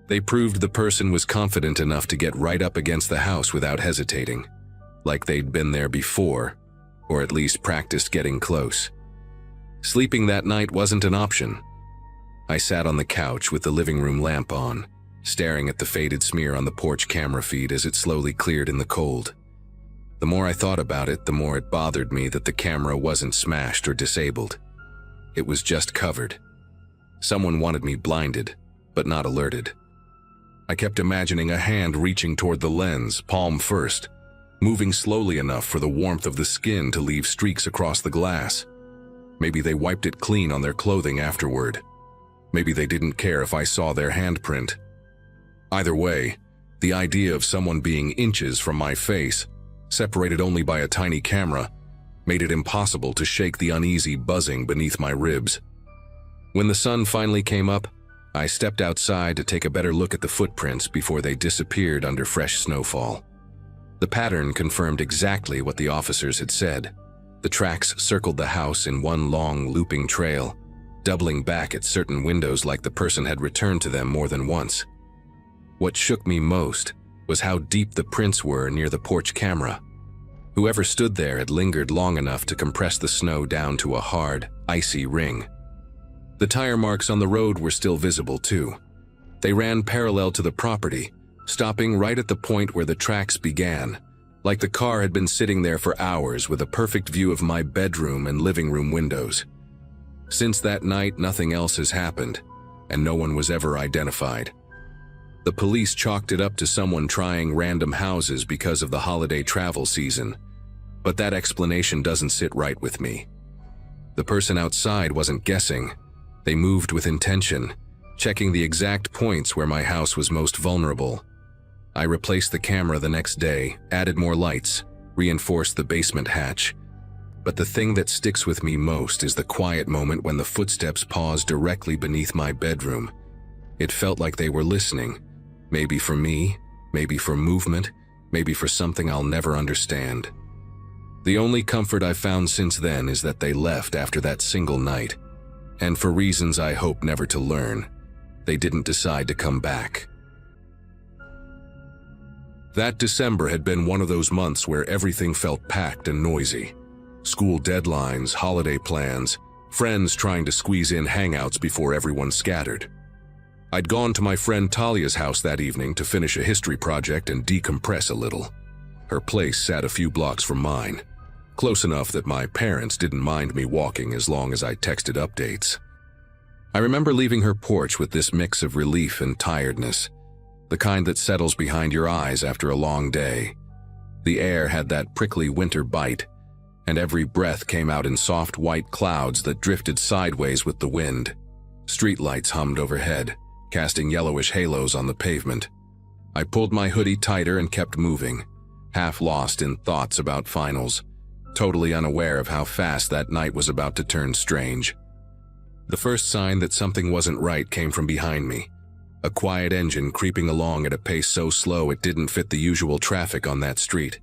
They proved the person was confident enough to get right up against the house without hesitating, like they'd been there before, or at least practiced getting close. Sleeping that night wasn't an option. I sat on the couch with the living room lamp on, staring at the faded smear on the porch camera feed as it slowly cleared in the cold. The more I thought about it, the more it bothered me that the camera wasn't smashed or disabled. It was just covered. Someone wanted me blinded, but not alerted. I kept imagining a hand reaching toward the lens, palm first, moving slowly enough for the warmth of the skin to leave streaks across the glass. Maybe they wiped it clean on their clothing afterward. Maybe they didn't care if I saw their handprint. Either way, the idea of someone being inches from my face, separated only by a tiny camera, made it impossible to shake the uneasy buzzing beneath my ribs. When the sun finally came up, I stepped outside to take a better look at the footprints before they disappeared under fresh snowfall. The pattern confirmed exactly what the officers had said. The tracks circled the house in one long, looping trail, doubling back at certain windows like the person had returned to them more than once. What shook me most was how deep the prints were near the porch camera. Whoever stood there had lingered long enough to compress the snow down to a hard, icy ring. The tire marks on the road were still visible too. They ran parallel to the property, stopping right at the point where the tracks began, like the car had been sitting there for hours with a perfect view of my bedroom and living room windows. Since that night, nothing else has happened, and no one was ever identified. The police chalked it up to someone trying random houses because of the holiday travel season, but that explanation doesn't sit right with me. The person outside wasn't guessing. They moved with intention, checking the exact points where my house was most vulnerable. I replaced the camera the next day, added more lights, reinforced the basement hatch. But the thing that sticks with me most is the quiet moment when the footsteps paused directly beneath my bedroom. It felt like they were listening, maybe for me, maybe for movement, maybe for something I'll never understand. The only comfort I've found since then is that they left after that single night. And for reasons I hope never to learn, they didn't decide to come back. That December had been one of those months where everything felt packed and noisy. School deadlines, holiday plans, friends trying to squeeze in hangouts before everyone scattered. I'd gone to my friend Talia's house that evening to finish a history project and decompress a little. Her place sat a few blocks from mine, close enough that my parents didn't mind me walking as long as I texted updates. I remember leaving her porch with this mix of relief and tiredness, the kind that settles behind your eyes after a long day. The air had that prickly winter bite, and every breath came out in soft white clouds that drifted sideways with the wind. Streetlights hummed overhead, casting yellowish halos on the pavement. I pulled my hoodie tighter and kept moving, half lost in thoughts about finals, totally unaware of how fast that night was about to turn strange. The first sign that something wasn't right came from behind me, a quiet engine creeping along at a pace so slow it didn't fit the usual traffic on that street.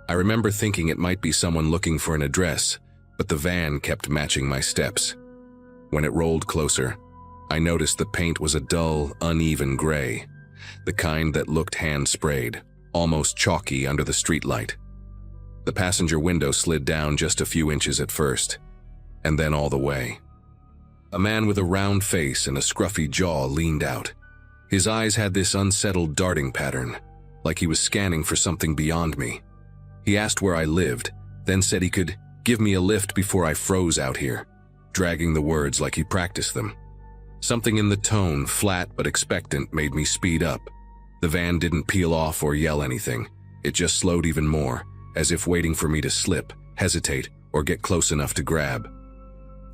I remember thinking it might be someone looking for an address, but the van kept matching my steps. When it rolled closer, I noticed the paint was a dull, uneven gray, the kind that looked hand-sprayed, almost chalky under the streetlight. The passenger window slid down just a few inches at first, and then all the way. A man with a round face and a scruffy jaw leaned out. His eyes had this unsettled darting pattern, like he was scanning for something beyond me. He asked where I lived, then said he could give me a lift before I froze out here, dragging the words like he practiced them. Something in the tone, flat but expectant, made me speed up. The van didn't peel off or yell anything. It just slowed even more, as if waiting for me to slip, hesitate, or get close enough to grab.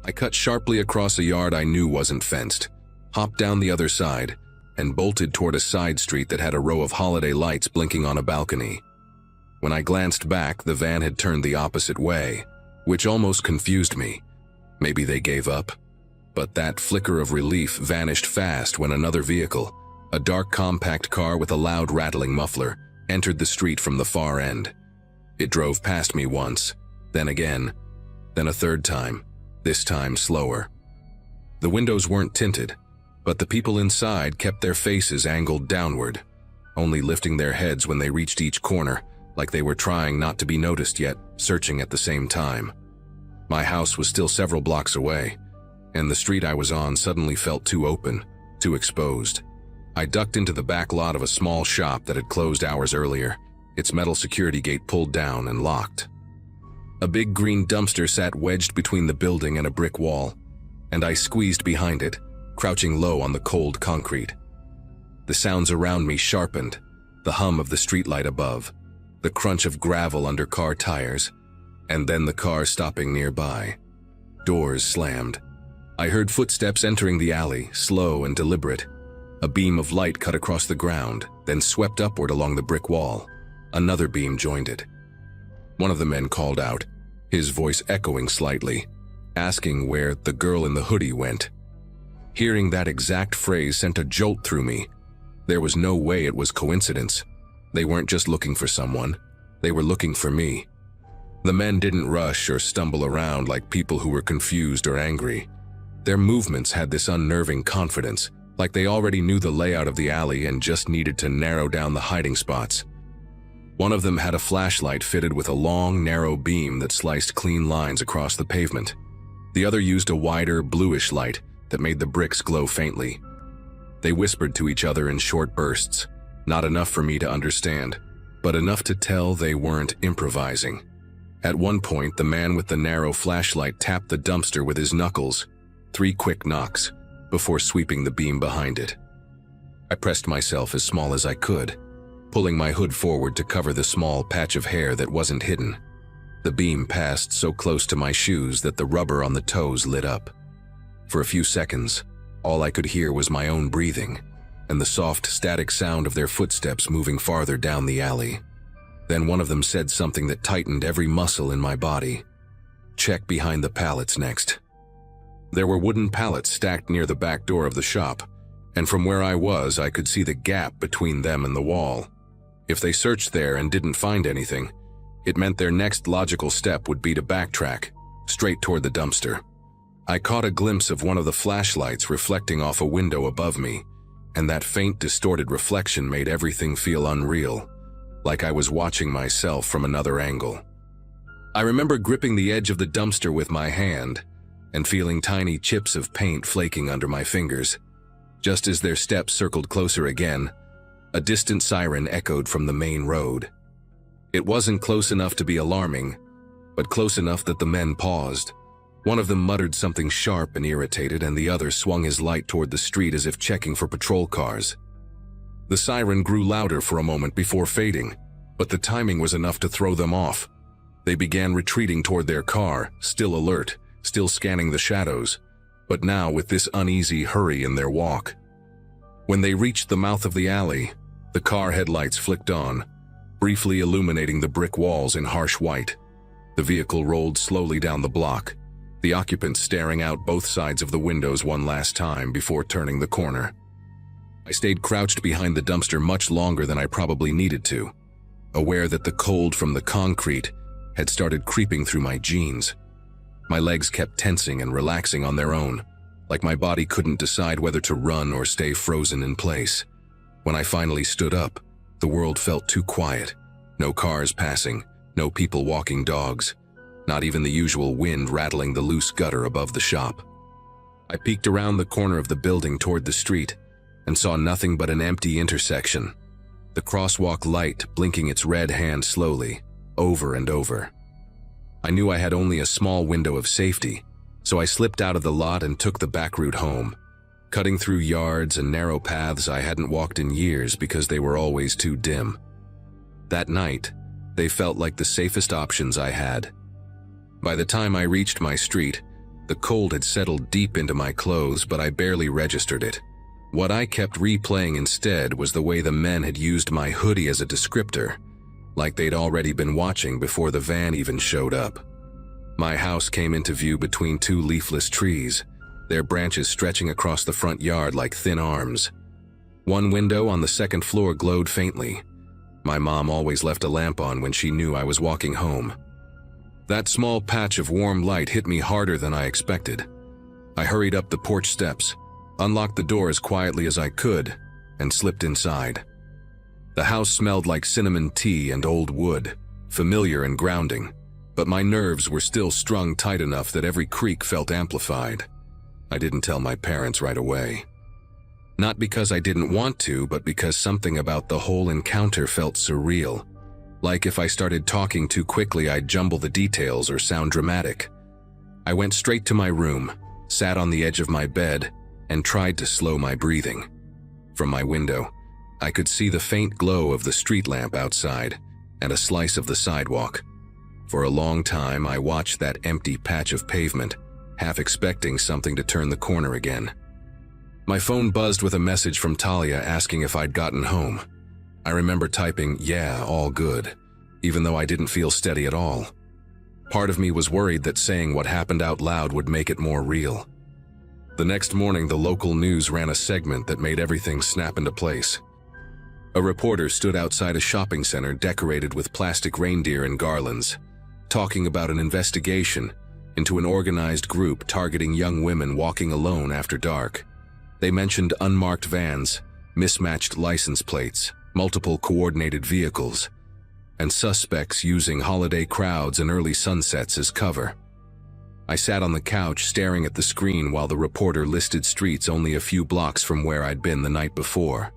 I cut sharply across a yard I knew wasn't fenced, hopped down the other side, and bolted toward a side street that had a row of holiday lights blinking on a balcony. When I glanced back, the van had turned the opposite way, which almost confused me. Maybe they gave up. But that flicker of relief vanished fast when another vehicle, a dark compact car with a loud rattling muffler, entered the street from the far end. It drove past me once, then again, then a third time, this time slower. The windows weren't tinted, but the people inside kept their faces angled downward, only lifting their heads when they reached each corner, like they were trying not to be noticed yet searching at the same time. My house was still several blocks away, and the street I was on suddenly felt too open, too exposed. I ducked into the back lot of a small shop that had closed hours earlier, its metal security gate pulled down and locked. A big green dumpster sat wedged between the building and a brick wall, and I squeezed behind it, crouching low on the cold concrete. The sounds around me sharpened, the hum of the streetlight above, the crunch of gravel under car tires, and then the car stopping nearby. Doors slammed. I heard footsteps entering the alley, slow and deliberate. A beam of light cut across the ground, then swept upward along the brick wall. Another beam joined it. One of the men called out, his voice echoing slightly, asking where the girl in the hoodie went. Hearing that exact phrase sent a jolt through me. There was no way it was coincidence. They weren't just looking for someone. They were looking for me. The men didn't rush or stumble around like people who were confused or angry. Their movements had this unnerving confidence, like they already knew the layout of the alley and just needed to narrow down the hiding spots. One of them had a flashlight fitted with a long, narrow beam that sliced clean lines across the pavement. The other used a wider, bluish light that made the bricks glow faintly. They whispered to each other in short bursts, not enough for me to understand, but enough to tell they weren't improvising. At one point, the man with the narrow flashlight tapped the dumpster with his knuckles, 3 quick knocks, before sweeping the beam behind it. I pressed myself as small as I could, pulling my hood forward to cover the small patch of hair that wasn't hidden. The beam passed so close to my shoes that the rubber on the toes lit up. For a few seconds, all I could hear was my own breathing and the soft, static sound of their footsteps moving farther down the alley. Then one of them said something that tightened every muscle in my body. "Check behind the pallets next." There were wooden pallets stacked near the back door of the shop, and from where I was, I could see the gap between them and the wall. If they searched there and didn't find anything, it meant their next logical step would be to backtrack, straight toward the dumpster. I caught a glimpse of one of the flashlights reflecting off a window above me, and that faint, distorted reflection made everything feel unreal, like I was watching myself from another angle. I remember gripping the edge of the dumpster with my hand and feeling tiny chips of paint flaking under my fingers. Just as their steps circled closer again, a distant siren echoed from the main road. It wasn't close enough to be alarming, but close enough that the men paused. One of them muttered something sharp and irritated, and the other swung his light toward the street as if checking for patrol cars. The siren grew louder for a moment before fading, but the timing was enough to throw them off. They began retreating toward their car, still alert, still scanning the shadows, but now with this uneasy hurry in their walk. When they reached the mouth of the alley, the car headlights flicked on, briefly illuminating the brick walls in harsh white. The vehicle rolled slowly down the block, the occupants staring out both sides of the windows one last time before turning the corner. I stayed crouched behind the dumpster much longer than I probably needed to, aware that the cold from the concrete had started creeping through my jeans. My legs kept tensing and relaxing on their own, like my body couldn't decide whether to run or stay frozen in place. When I finally stood up, the world felt too quiet. No cars passing, no people walking dogs, not even the usual wind rattling the loose gutter above the shop. I peeked around the corner of the building toward the street and saw nothing but an empty intersection, the crosswalk light blinking its red hand slowly, over and over. I knew I had only a small window of safety, so I slipped out of the lot and took the back route home, cutting through yards and narrow paths I hadn't walked in years because they were always too dim. That night, they felt like the safest options I had. By the time I reached my street, the cold had settled deep into my clothes, but I barely registered it. What I kept replaying instead was the way the men had used my hoodie as a descriptor, like they'd already been watching before the van even showed up. My house came into view between 2 leafless trees, their branches stretching across the front yard like thin arms. One window on the 2nd floor glowed faintly. My mom always left a lamp on when she knew I was walking home. That small patch of warm light hit me harder than I expected. I hurried up the porch steps, unlocked the door as quietly as I could, and slipped inside. The house smelled like cinnamon tea and old wood, familiar and grounding, but my nerves were still strung tight enough that every creak felt amplified. I didn't tell my parents right away. Not because I didn't want to, but because something about the whole encounter felt surreal. Like if I started talking too quickly, I'd jumble the details or sound dramatic. I went straight to my room, sat on the edge of my bed, and tried to slow my breathing. From my window, I could see the faint glow of the street lamp outside, and a slice of the sidewalk. For a long time, I watched that empty patch of pavement, half expecting something to turn the corner again. My phone buzzed with a message from Talia asking if I'd gotten home. I remember typing, "Yeah, all good," even though I didn't feel steady at all. Part of me was worried that saying what happened out loud would make it more real. The next morning, the local news ran a segment that made everything snap into place. A reporter stood outside a shopping center decorated with plastic reindeer and garlands, talking about an investigation into an organized group targeting young women walking alone after dark. They mentioned unmarked vans, mismatched license plates, multiple coordinated vehicles, and suspects using holiday crowds and early sunsets as cover. I sat on the couch staring at the screen while the reporter listed streets only a few blocks from where I'd been the night before.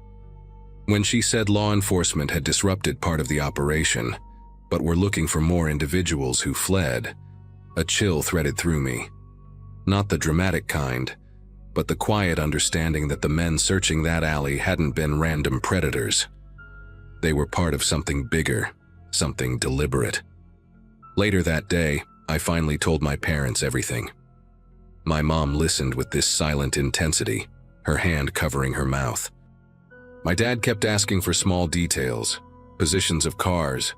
When she said law enforcement had disrupted part of the operation, but were looking for more individuals who fled, a chill threaded through me. Not the dramatic kind, but the quiet understanding that the men searching that alley hadn't been random predators. They were part of something bigger, something deliberate. Later that day, I finally told my parents everything. My mom listened with this silent intensity, her hand covering her mouth. My dad kept asking for small details, positions of cars,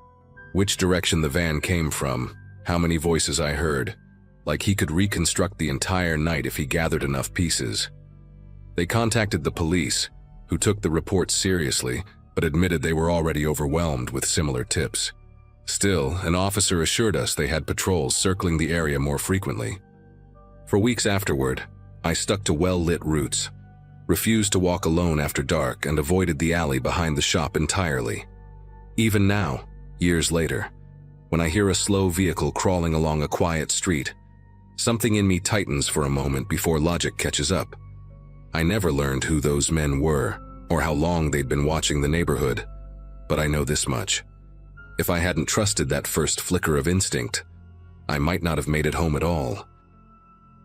which direction the van came from, how many voices I heard, like he could reconstruct the entire night if he gathered enough pieces. They contacted the police, who took the reports seriously, but admitted they were already overwhelmed with similar tips. Still, an officer assured us they had patrols circling the area more frequently. For weeks afterward, I stuck to well-lit routes, refused to walk alone after dark, and avoided the alley behind the shop entirely. Even now, years later, when I hear a slow vehicle crawling along a quiet street, something in me tightens for a moment before logic catches up. I never learned who those men were or how long they'd been watching the neighborhood, but I know this much. If I hadn't trusted that first flicker of instinct, I might not have made it home at all.